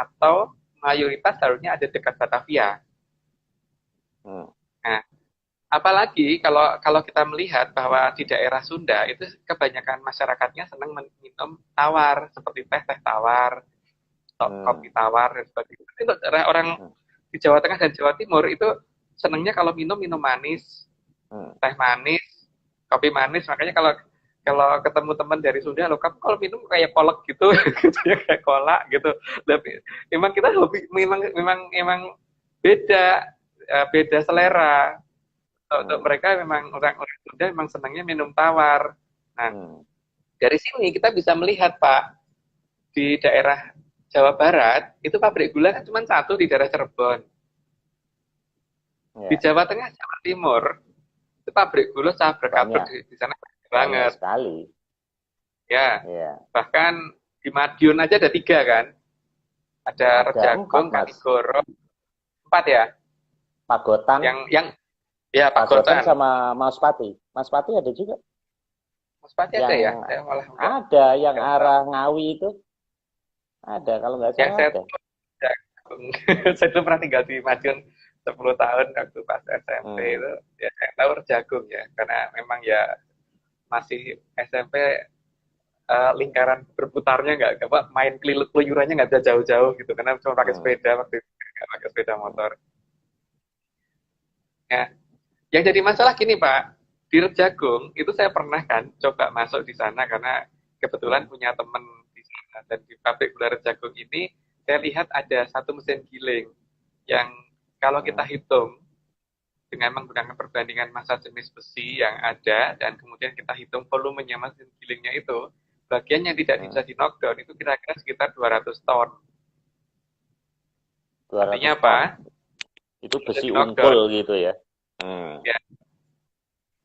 atau mayoritas harusnya ada dekat Batavia. hmm, Nah, apalagi kalau kalau kita melihat bahwa di daerah Sunda itu kebanyakan masyarakatnya senang minum tawar seperti teh tawar, kopi hmm, tawar dan sebagainya. Itu orang hmm, di Jawa Tengah dan Jawa Timur itu senangnya kalau minum minum manis, hmm, teh manis, kopi manis. Makanya kalau kalau ketemu teman dari Sunda, lo kamu kalau minum kayak kolak gitu, gitu ya kayak kolak gitu. Tapi memang kita lebih memang beda beda selera. Untuk hmm, mereka memang orang-orang Sunda memang senangnya minum tawar. Nah, hmm. dari sini kita bisa melihat Pak, di daerah Jawa Barat itu pabrik gula kan cuma satu di daerah Cirebon. Di Ya, Jawa Tengah, Jawa Timur itu pabrik gula sangat berkabut banyak, di sana banyak banyak banget. sekali. Ya, Ya, bahkan di Madiun aja ada tiga kan. Ada ada empat Rejagong, Mas. Kaligoro, empat ya. Pagotan, Yang ya Pagotan Pagotan. sama Maspati. Maspati ada juga. Pasti ada Yang ya? Saya malah ada yang nggak tahu. arah Ngawi itu ada, kalau nggak Yang salah saya ada. jagung. Saya tuh pernah tinggal di Madiun 10 tahun waktu pas SMP Hmm. itu, ya saya tahu jagung ya, karena memang ya masih SMP, lingkaran berputarnya nggak apa main keluyurannya nggak bisa jauh-jauh gitu karena cuma pakai Hmm. sepeda waktu itu nggak pakai sepeda motor. Ya, yang jadi masalah gini Pak, di Rejagong itu saya pernah kan coba masuk di sana karena kebetulan Hmm. punya teman di sana dan di pabrik gula Rejagong ini saya lihat ada satu mesin giling yang kalau kita Hmm. hitung dengan menggunakan perbandingan massa jenis besi yang ada dan kemudian kita hitung volumenya mesin gilingnya itu bagian yang tidak bisa Hmm. di knockdown itu kira-kira sekitar 200 ton. 200 Artinya ton. apa? Itu Bisa besi di unggul knockdown. gitu ya. Hmm. Ya.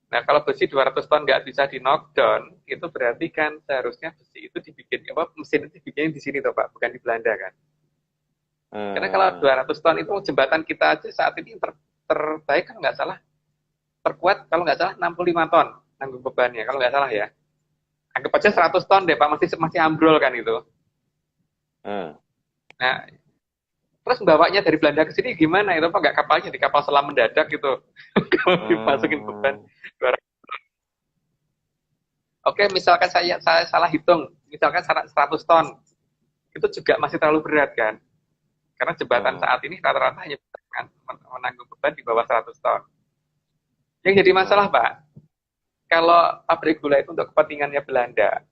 Nah, kalau besi 200 ton nggak bisa di knockdown, itu berarti kan seharusnya besi itu dibikin, apa, mesin itu dibikin di sini toh Pak, bukan di Belanda kan. Karena kalau Hmm. 200 ton itu jembatan kita aja saat ini terbaik kan nggak salah, terkuat kalau nggak salah 65 ton tanggung bebannya, kalau nggak salah ya. Anggap aja 100 ton deh Pak, masih masih ambrol kan itu. Hmm. Nah, terus bawanya dari Belanda ke sini gimana itu Pak? Nggak kapalnya di kapal selam mendadak gitu. Kalau dimasukin beban Hmm. 200. Oke, misalkan saya salah hitung, misalkan 100 ton, itu juga masih terlalu berat kan? Karena jembatan Hmm. saat ini rata-rata hanya bisa menanggung beban di bawah 100 ton. Yang jadi masalah Hmm. Pak, kalau pabrik gula itu untuk kepentingannya Belanda,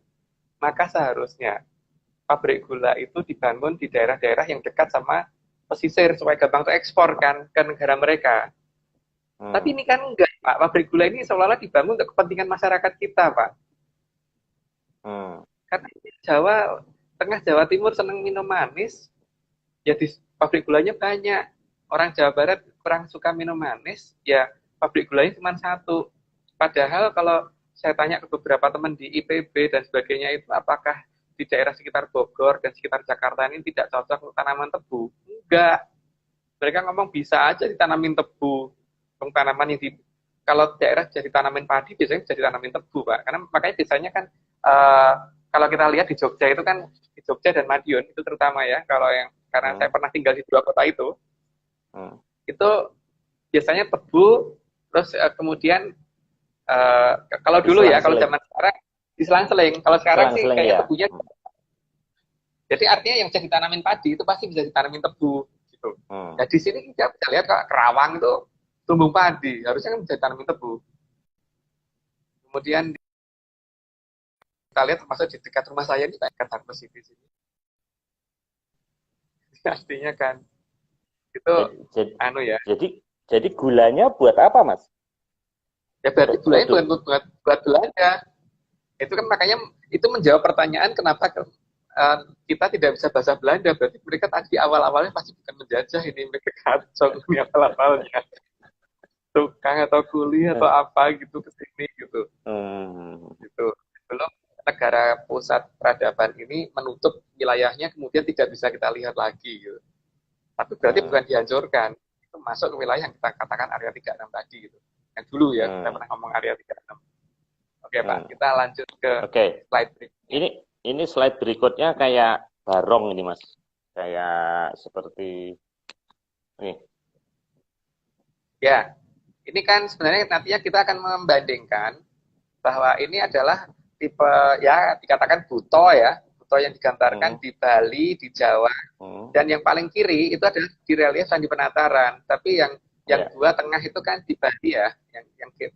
maka seharusnya pabrik gula itu dibangun di daerah-daerah yang dekat sama pesisir supaya gampang ekspor kan ke negara mereka. Tapi Hmm. ini kan enggak, Pak. Pabrik gula ini seolah-olah dibangun untuk kepentingan masyarakat kita, Pak. Hmm. Karena Jawa, tengah Jawa Timur senang minum manis, ya di pabrik gulanya banyak. Orang Jawa Barat kurang suka minum manis, ya pabrik gulanya cuma satu. Padahal kalau saya tanya ke beberapa teman di IPB dan sebagainya itu apakah di daerah sekitar Bogor dan sekitar Jakarta ini tidak cocok untuk tanaman tebu? Enggak. Mereka ngomong bisa aja ditanamin tebu. Tanaman yang di kalau daerah jadi tanamin padi biasanya jadi tanamin tebu, Pak. Karena makanya biasanya kan uh, kalau kita lihat di Jogja itu kan di Jogja dan Madiun itu terutama ya, kalau yang karena saya Hmm. pernah tinggal di dua kota Hmm. itu biasanya tebu terus kemudian uh, kalau dulu ya kalau Diselang-seling. zaman sekarang diselang-seling. Kalau sekarang sih Selang-seling kayaknya ya. tebunya jadi artinya yang bisa ditanamin padi itu pasti bisa ditanamin tebu gitu. Hmm. Nah di sini kita bisa lihat kalau Kerawang itu tumbuh padi, harusnya kan bisa ditanamin tebu. Kemudian kita lihat termasuk di dekat rumah saya ini dekat Harvest City sini. Artinya kan itu Jadi, jadi, anu ya. jadi, jadi gulanya buat apa, Mas? Ya berarti Untuk gulanya produk. buat belanja. Itu kan makanya itu menjawab pertanyaan kenapa kita tidak bisa bahasa Belanda. Berarti mereka tadi awal-awalnya pasti bukan menjajah ini, mereka kacau ini awal-awalnya. Tukang atau kuli atau apa gitu ke sini gitu. Hmm. Gitu. Belum negara pusat peradaban ini menutup wilayahnya kemudian tidak bisa kita lihat lagi gitu. Tapi berarti Hmm. bukan dihancurkan. Itu masuk ke wilayah yang kita katakan area 36 tadi gitu. Yang dulu ya kita Hmm. pernah ngomong area 36. Oke Pak, Hmm. kita lanjut ke Oke. slide berikutnya. Ini slide berikutnya kayak barong ini, Mas. Kayak seperti nih. Ya, ini kan sebenarnya nantinya kita akan membandingkan bahwa ini adalah tipe ya dikatakan buto ya, buto yang digambarkan Hmm. di Bali, di Jawa. Hmm. Dan yang paling kiri itu adalah di relief dan di penataran. Tapi yang Ya. dua tengah itu kan di Bali ya, yang kiri,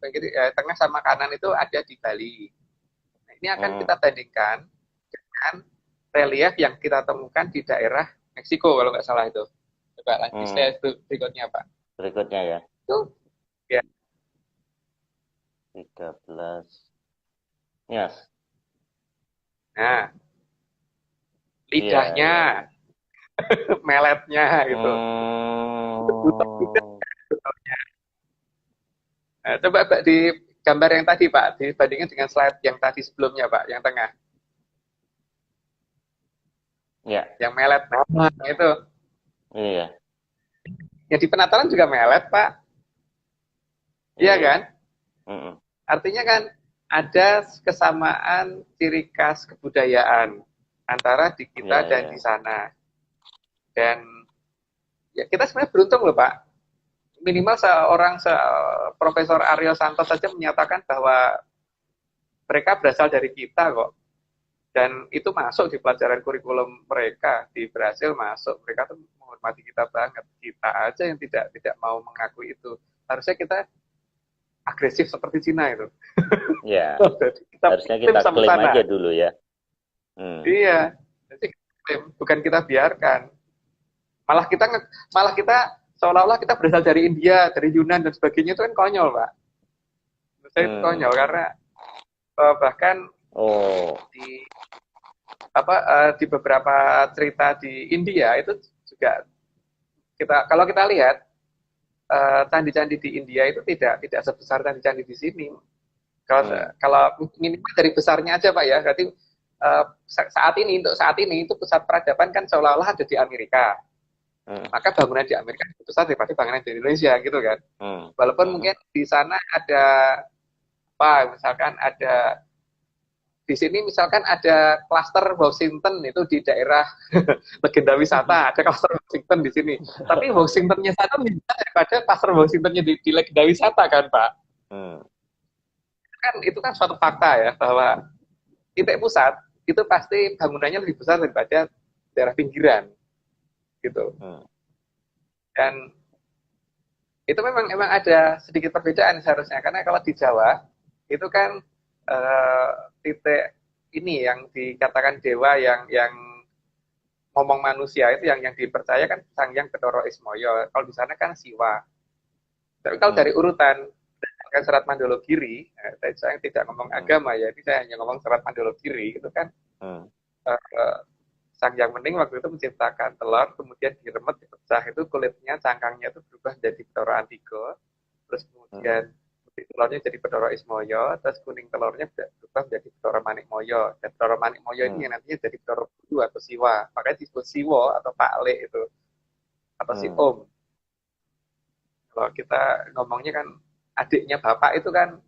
tengah sama kanan itu ada di Bali. Nah, ini akan Hmm. kita bandingkan dengan relief yang kita temukan di daerah Meksiko kalau nggak salah itu. Coba lanjut Hmm. slide berikutnya Pak. Berikutnya ya. Itu ya. 13. Yes. Nah, Iya, lidahnya, iya, iya. meletnya gitu. Itu butuh juga Hmm. sebetulnya. Nah, coba Pak di gambar yang tadi Pak, dibandingkan dengan slide yang tadi sebelumnya Pak, yang tengah, Ya, yang melet. Nah, itu. iya, Ya di penataran juga melet Pak. Iya iya. kan? Mm-mm. Artinya kan ada kesamaan ciri khas kebudayaan antara di kita dan di sana. Dan ya kita sebenarnya beruntung loh Pak. Minimal seorang Profesor Aryo Santos saja menyatakan bahwa mereka berasal dari kita kok. Dan itu masuk di pelajaran kurikulum mereka di Brasil masuk. Mereka tuh menghormati kita banget. Kita aja yang tidak mau mengakui itu. Harusnya kita agresif seperti Cina itu. Ya. Harusnya kita klaim aja dulu ya. Iya. Jadi bukan kita biarkan. Malah kita seolah-olah kita berasal dari India, dari Yunan dan sebagainya, itu kan konyol, Pak. Menurut saya itu konyol karena bahkan di beberapa cerita di India itu juga kalau kita lihat candi-candi di India itu tidak sebesar candi-candi di sini. Kalau minimal dari besarnya aja Pak ya, berarti saat ini itu pusat peradaban kan seolah-olah ada di Amerika. Maka bangunan di Amerika lebih besar daripada bangunan di Indonesia gitu kan. Walaupun mungkin di sana ada misalkan ada di sini misalkan ada klaster Washington itu di daerah legenda wisata, ada klaster Washington di sini. Tapi Washingtonnya sana lebih besar daripada klaster Washingtonnya di legenda wisata kan Pak. Itu kan suatu fakta ya bahwa titik pusat itu pasti bangunannya lebih besar daripada daerah pinggiran gitu. Dan itu memang ada sedikit perbedaan seharusnya karena kalau di Jawa itu kan titik ini yang dikatakan dewa yang ngomong manusia itu yang dipercaya kan Sang Hyang Bathara Ismaya. Kalau di sana kan Siwa. Tapi kalau dari urutan Serat Mandala Giri, saya tidak ngomong agama ya, ini saya hanya ngomong Serat Mandala Giri itu kan Sang Hyang Wening waktu itu menciptakan telur, kemudian diremet, dipecah, itu kulitnya, cangkangnya itu berubah menjadi Bathara Antiga, terus kemudian putih telurnya jadi Bathara Ismaya, terus kuning telurnya berubah menjadi Bathara Manikmaya, dan Bathara Manikmaya ini yang nantinya jadi Bathara Buru atau Siwa, makanya disebut Siwa atau Pak Le itu, atau si Om. Kalau kita ngomongnya kan adiknya bapak itu kan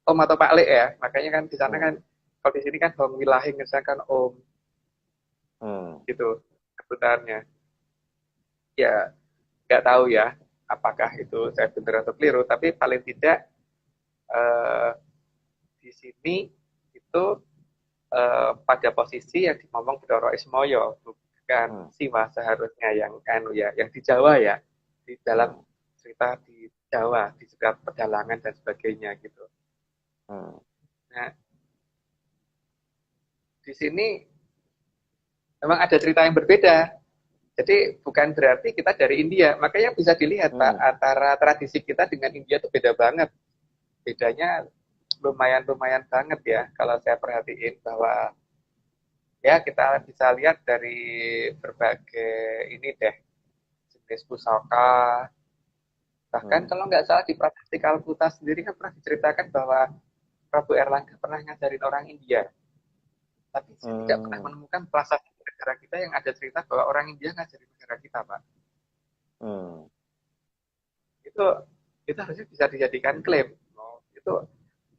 Om atau Pak Le ya, makanya kan di sana kan, kalau di sini kan Bang Wilahing misalkan Om. Gitu sebutannya. Ya nggak tahu ya apakah itu saya benar atau keliru, tapi paling tidak di sini itu pada posisi yang ngomong Bathara Ismaya, bukan Siwa seharusnya yang di Jawa ya, di dalam cerita di Jawa, di sekitar pedalangan dan sebagainya gitu. Nah di sini memang ada cerita yang berbeda. Jadi bukan berarti kita dari India. Makanya bisa dilihat Pak, antara tradisi kita dengan India itu beda banget. Bedanya lumayan banget ya. Kalau saya perhatiin bahwa ya kita bisa lihat dari berbagai ini deh, jenis pusaka. Bahkan kalau nggak salah di Prasasti Kalkuta sendiri kan pernah diceritakan bahwa Prabu Erlangga pernah ngajarin orang India. Tapi saya tidak pernah menemukan prasasti negara kita yang ada cerita bahwa orang India ngajarin negara kita, Pak. Itu harusnya bisa dijadikan klaim.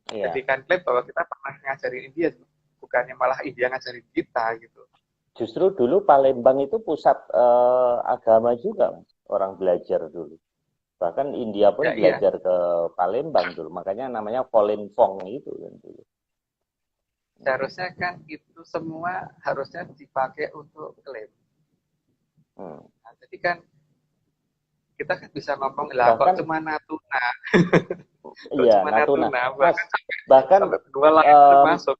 Jadikan klaim bahwa kita pernah ngajarin India, bukannya malah India ngajarin kita gitu. Justru dulu Palembang itu pusat agama juga, Mas. Orang belajar dulu. Bahkan India pun belajar ke Palembang dulu. Makanya namanya Falun Gong itu kan dulu. Seharusnya kan itu semua harusnya dipakai untuk klaim. Nah, jadi kan kita kan bisa ngomong lah kok cuma Natuna. Iya, Natuna. Bahkan sampai benua lain masuk.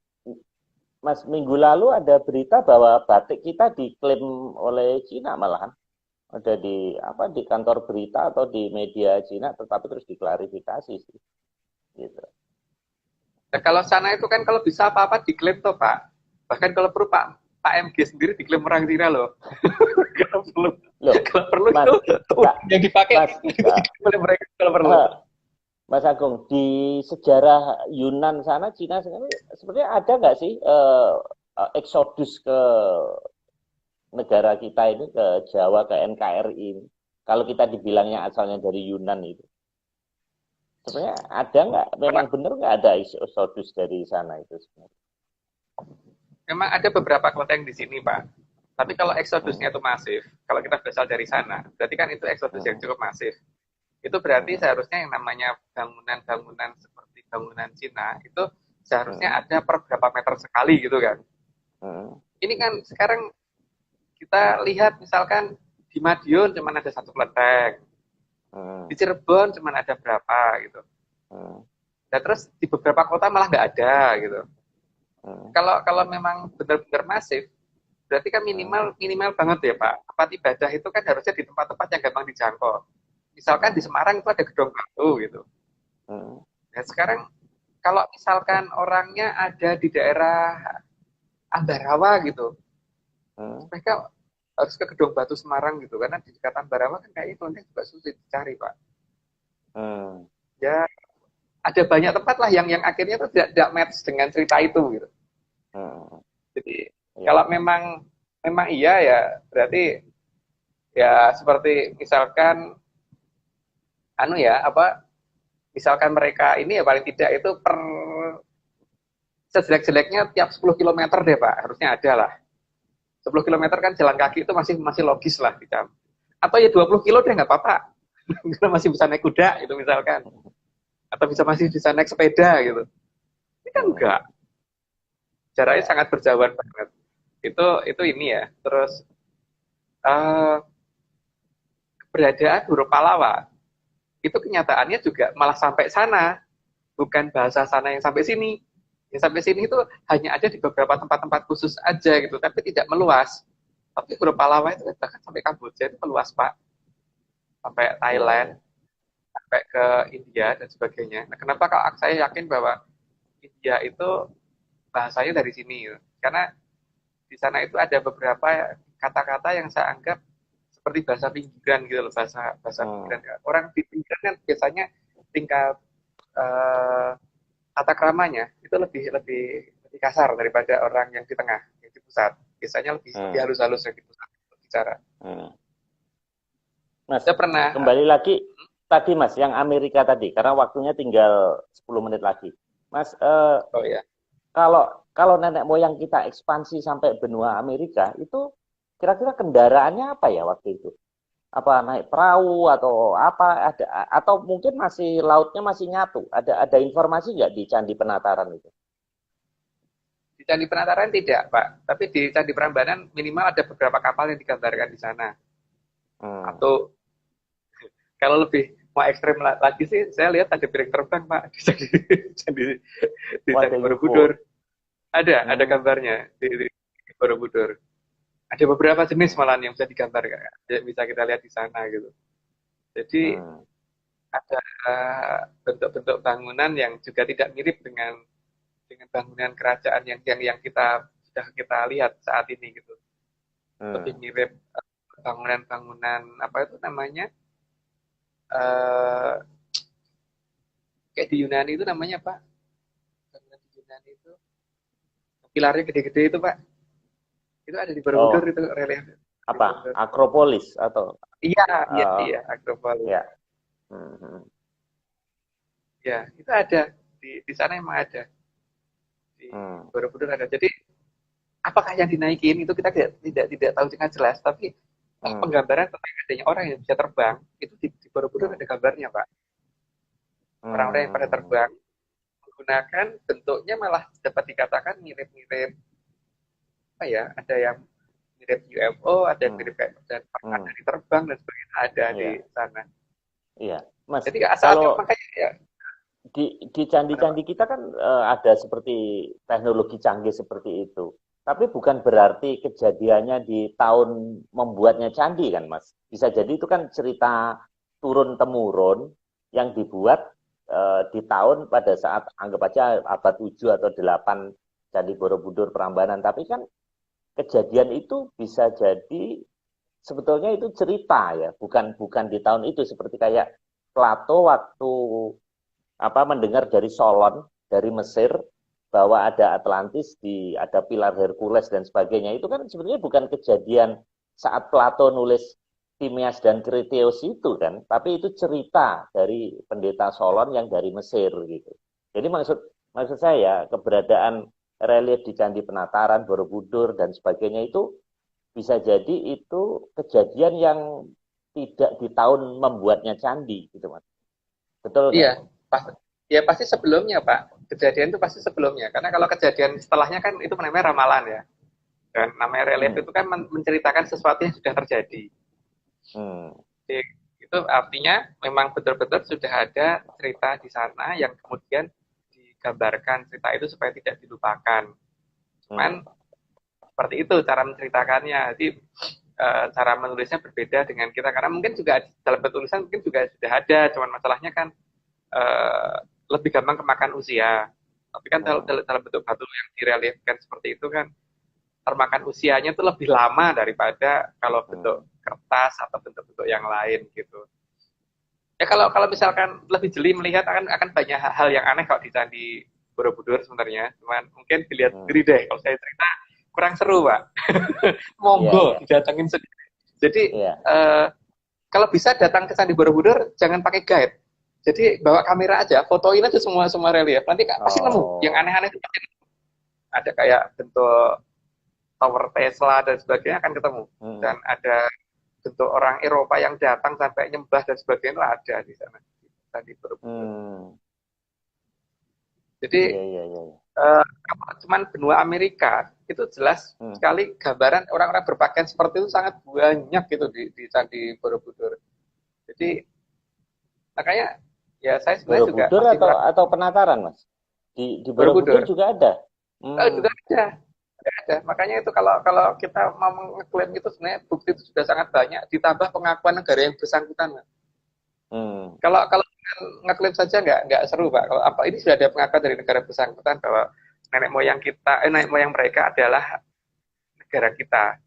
Mas, minggu lalu ada berita bahwa batik kita diklaim oleh Cina malahan. Ada di kantor berita atau di media Cina, tetapi terus diklarifikasi sih. Gitu. Nah, kalau sana itu kan kalau bisa apa-apa diklaim toh Pak. Bahkan kalau perlu Pak MG sendiri diklaim orang Cina loh. Kalau perlu Mas, itu yang dipakai oleh mereka kalau perlu. Mas Agung, di sejarah Yunan sana, Cina sebenarnya ada nggak sih eksodus ke negara kita ini, ke Jawa, ke NKRI ini? Kalau kita dibilangnya asalnya dari Yunan itu. Sebenarnya ada nggak, memang benar nggak ada Exodus dari sana itu sebenarnya? Memang ada beberapa kelenteng di sini, Pak. Tapi kalau Hmm, eksodusnya itu masif, kalau kita berasal dari sana, berarti kan itu eksodus yang hmm, cukup masif. Itu berarti hmm, seharusnya yang namanya bangunan-bangunan seperti bangunan Cina, itu seharusnya hmm, ada per berapa meter sekali gitu kan. hmm, Ini kan sekarang kita lihat misalkan di Madiun cuma ada satu kelenteng, di hmm, Cirebon cuma ada berapa gitu. hmm, Dan terus di beberapa kota malah nggak ada gitu. hmm, Kalau kalau memang benar-benar masif, berarti kan hmm, minimal minimal banget ya Pak. Tempat ibadah itu kan harusnya di tempat-tempat yang gampang dijangkau. Misalkan di hmm, Semarang itu ada Gedong Batu gitu. hmm, Dan sekarang kalau misalkan orangnya ada di daerah Ambarawa gitu, hmm, mereka harus ke Gedong Batu Semarang gitu karena di dekat Ambarawa kan kayaknya kelenteng juga sulit dicari Pak. hmm, Ya ada banyak tempat lah yang akhirnya tuh tidak match dengan cerita itu gitu. hmm. Jadi Ya, kalau memang memang iya ya berarti ya seperti misalkan anu ya apa misalkan mereka ini ya paling tidak itu per sejelek-jeleknya tiap 10 kilometer deh Pak harusnya ada lah 10 kilometer kan jalan kaki itu masih masih logis lah di jam atau ya 20 kilo deh nggak apa-apa kita masih bisa naik kuda gitu misalkan atau bisa masih bisa naik sepeda gitu ini kan hmm, enggak jaraknya ya, sangat berjauhan banget itu ini ya terus uh, keberadaan huruf Palawa itu kenyataannya juga malah sampai sana bukan bahasa sana yang sampai sini. Yang sampai sini itu hanya ada di beberapa tempat-tempat khusus aja gitu, tapi tidak meluas. Tapi huruf Palawa itu bahkan sampai Kamboja itu meluas Pak, sampai ya, Thailand, ya. sampai ke India dan sebagainya. Nah, kenapa kalau saya yakin bahwa India itu bahasanya dari sini? Gitu. Karena di sana itu ada beberapa kata-kata yang saya anggap seperti bahasa pinggiran gitu loh, bahasa bahasa pinggiran. Hmm, Orang di pinggiran kan biasanya tingkat eh, tata keramanya itu lebih lebih lebih kasar daripada orang yang di tengah, yang di pusat. Biasanya lebih lebih hmm, halus-halus yang di pusat bicara. hmm. Mas, Saya pernah kembali lagi tadi Mas, yang Amerika tadi, karena waktunya tinggal 10 menit lagi. Mas, oh ya, kalau kalau nenek moyang kita ekspansi sampai benua Amerika, itu kira-kira kendaraannya apa ya waktu itu? Apa naik perahu atau apa? Ada atau mungkin masih lautnya masih nyatu? Ada informasi nggak di Candi Penataran itu? di Candi Penataran tidak, Pak. Tapi di Candi Prambanan minimal ada beberapa kapal yang digambarkan di sana. Hmm. Atau kalau lebih mau ekstrem lagi sih, saya lihat ada piring terbang, Pak, di Candi Candi, di Oh, ada Candi Borobudur. UFO. Ada Hmm. gambarnya di Borobudur. Ada beberapa jenis malahan yang bisa digambarkan, bisa kita lihat di sana gitu. Jadi Hmm. ada bentuk-bentuk bangunan yang juga tidak mirip dengan bangunan kerajaan yang kita sudah kita lihat saat ini gitu. Lebih Hmm. mirip bangunan-bangunan apa itu namanya uh, kayak di Yunani itu namanya apa? Bangunan di Yunani itu pilarnya gede-gede itu Pak. Itu ada di Borobudur Oh, itu relief di apa? Borobudur. Akropolis atau Iya, iya, uh, iya, Akropolis. ya. Hmm. Hmm. Ya, itu ada di sana emang ada di Hmm. Borobudur ada. Jadi apakah yang dinaikin itu kita tidak tahu dengan jelas, tapi Hmm. penggambaran tentang adanya orang yang bisa terbang itu di Borobudur Hmm. ada gambarnya Pak. Orang-orang yang pada Hmm. terbang menggunakan bentuknya malah dapat dikatakan mirip-mirip apa ya? Ada yang mirip UFO, ada yang Hmm. mirip kayak dan pernah Hmm. dari terbang dan sebagainya ada di Iya, sana. iya. Mas, Jadi saatnya kalau makanya ya di mana Pak? candi-candi kita kan ada seperti teknologi canggih seperti itu. Tapi bukan berarti kejadiannya di tahun membuatnya candi kan, Mas. Bisa jadi itu kan cerita turun-temurun yang dibuat di tahun pada saat anggap aja abad 7 atau 8 Candi Borobudur Prambanan. Tapi kan kejadian itu bisa jadi sebetulnya itu cerita ya, bukan bukan di tahun itu seperti kayak Plato waktu apa mendengar dari Solon dari Mesir bahwa ada Atlantis di ada pilar Hercules dan sebagainya itu kan sebenarnya bukan kejadian saat Plato nulis Timeas dan Kriteus itu kan, tapi itu cerita dari pendeta Solon yang dari Mesir gitu. Jadi maksud saya keberadaan relief di Candi Penataran, Borobudur dan sebagainya itu bisa jadi itu kejadian yang tidak di tahun membuatnya candi gitu Mas. Betul nggak? Iya, ya pasti sebelumnya Pak. Kejadian itu pasti sebelumnya. Karena kalau kejadian setelahnya kan itu namanya ramalan ya. Dan namanya relief Hmm. itu kan menceritakan sesuatu yang sudah terjadi. Hmm. Jadi, itu artinya memang betul-betul sudah ada cerita di sana yang kemudian digambarkan cerita itu supaya tidak dilupakan. Hmm. Cuman seperti itu cara menceritakannya. Jadi cara menulisnya berbeda dengan kita karena mungkin juga dalam bentuk tulisan mungkin juga sudah ada, cuman masalahnya kan lebih gampang kemakan usia. Tapi kan dalam bentuk batu yang direliefkan seperti itu kan termakan usianya itu lebih lama daripada kalau bentuk kertas atau bentuk-bentuk yang lain gitu. Ya kalau misalkan lebih jeli melihat akan banyak hal yang aneh kalau di Candi Borobudur sebenarnya. Cuman mungkin dilihat sendiri deh. Kalau saya cerita kurang seru Pak. Iya, Monggo iya. didatengin sendiri. Jadi Iya. kalau bisa datang ke Candi Borobudur jangan pakai guide. Jadi bawa kamera aja, fotoin aja semua relief. Nanti pasti nemu yang Oh. aneh-aneh itu pasti nemu. Ada kayak bentuk tower Tesla dan sebagainya akan ketemu. Dan Hmm. ada bentuk orang Eropa yang datang sampai nyembah dan sebagainya ada di sana. Tadi Borobudur. Hmm. Jadi Iya, iya, iya. cuman benua Amerika itu jelas Hmm. sekali gambaran orang-orang berpakaian seperti itu sangat banyak gitu di Candi Borobudur. Jadi makanya ya saya sebenarnya juga Borobudur masih atau Penataran, Mas? Di Borobudur Borobudur. juga ada. Juga ada. Ada. Makanya itu kalau kalau kita mau mengklaim itu sebenarnya bukti itu sudah sangat banyak ditambah pengakuan negara yang bersangkutan. Hmm. Kalau kalau ngeklaim saja nggak seru Pak. Kalau apa ini sudah ada pengakuan dari negara bersangkutan bahwa nenek moyang mereka adalah negara kita.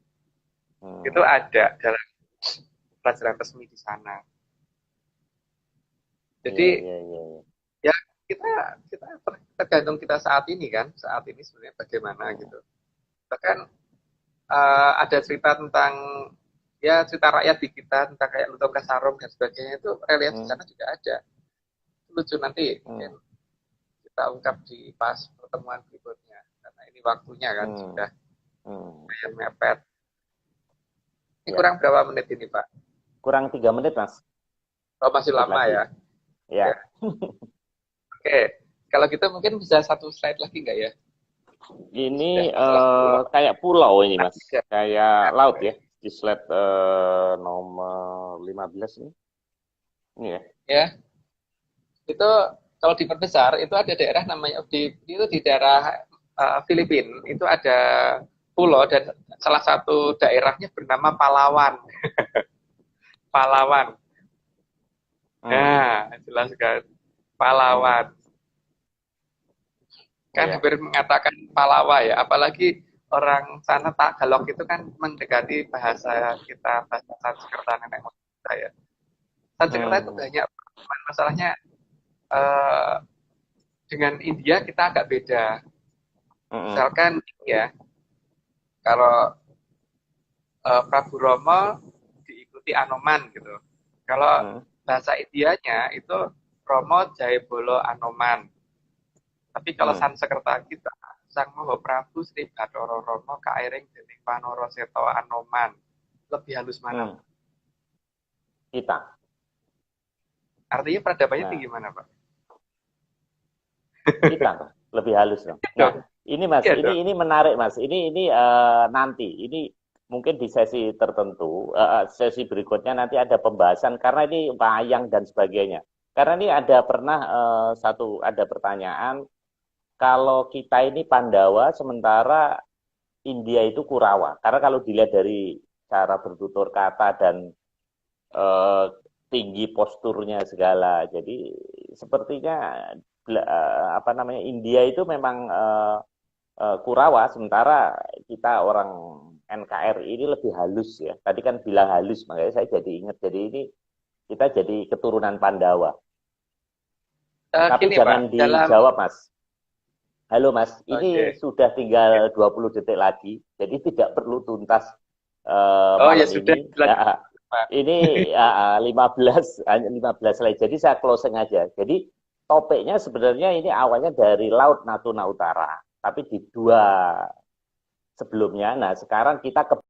Itu Hmm. ada dalam pelajaran resmi di sana. Iya, Jadi iya, iya, iya. ya kita kita tergantung kita saat ini sebenarnya bagaimana Hmm. gitu. Bahkan ada cerita tentang ya cerita rakyat di kita tentang kayak Lutung Kasarung dan sebagainya itu relief di Hmm. sana juga ada. Lucu nanti Hmm. mungkin kita ungkap di pas pertemuan berikutnya karena ini waktunya kan Hmm. sudah Hmm. lumayan mepet. Ini Ya, kurang berapa menit ini Pak? kurang 3 menit, Mas. Oh masih Dikit lama lagi. ya. Ya, Ya. Oke, kalau gitu mungkin bisa satu slide lagi nggak ya? ini Sudah masalah pulau. kayak pulau ini, Mas. Ya. Kayak laut ya. Di slide nomor 15 ini. Ini ya. Ya, itu kalau diperbesar itu ada daerah namanya itu di daerah Filipina itu ada pulau dan salah satu daerahnya bernama Palawan. Palawan. Hmm. Nah, jelas kan. Hmm. Palawan. Kan Ya. hampir mengatakan Palawa ya. Apalagi orang sana Tagalog itu kan mendekati bahasa kita, bahasa Sanskerta nenek moyang kita ya. Sanskerta itu Hmm. banyak. Masalahnya eh, dengan India kita agak beda. Hmm. Misalkan ya, kalau Prabu Romo diikuti Anoman gitu. Kalau Hmm. bahasa Indianya itu Romo Jayabolo Anoman. Tapi kalau Hmm. Sanskerta kita Sang Maha Prabu Sri Bathara Rama kairing dening Panara Seta Anoman. Lebih halus mana? Hmm. Kita. Artinya peradabannya Nah, tinggi mana, Pak? kita lebih halus dong. Iya Nah, dong. ini Mas, Iya dong. ini menarik Mas. Ini nanti ini mungkin di sesi tertentu, sesi berikutnya nanti ada pembahasan karena ini wayang dan sebagainya. Karena ini ada pernah ada pertanyaan kalau kita ini Pandawa sementara India itu Kurawa. Karena kalau dilihat dari cara bertutur kata dan eh, tinggi posturnya segala. Jadi sepertinya apa namanya India itu memang Kurawa, sementara kita orang NKRI ini lebih halus ya. Tadi kan bilang halus, makanya saya jadi ingat. Jadi ini kita jadi keturunan Pandawa. Tapi Gini, Pak, jangan dalam dijawab, Mas. Halo, Mas. Ini oke. sudah tinggal 20 detik lagi, jadi tidak perlu tuntas Oh ya malam sudah ini. lanjut. Ya, Pak. Ini 15 slide. Jadi saya closing aja. Jadi topiknya sebenarnya ini awalnya dari Laut Natuna Utara, tapi di dua sebelumnya. Nah, sekarang kita ke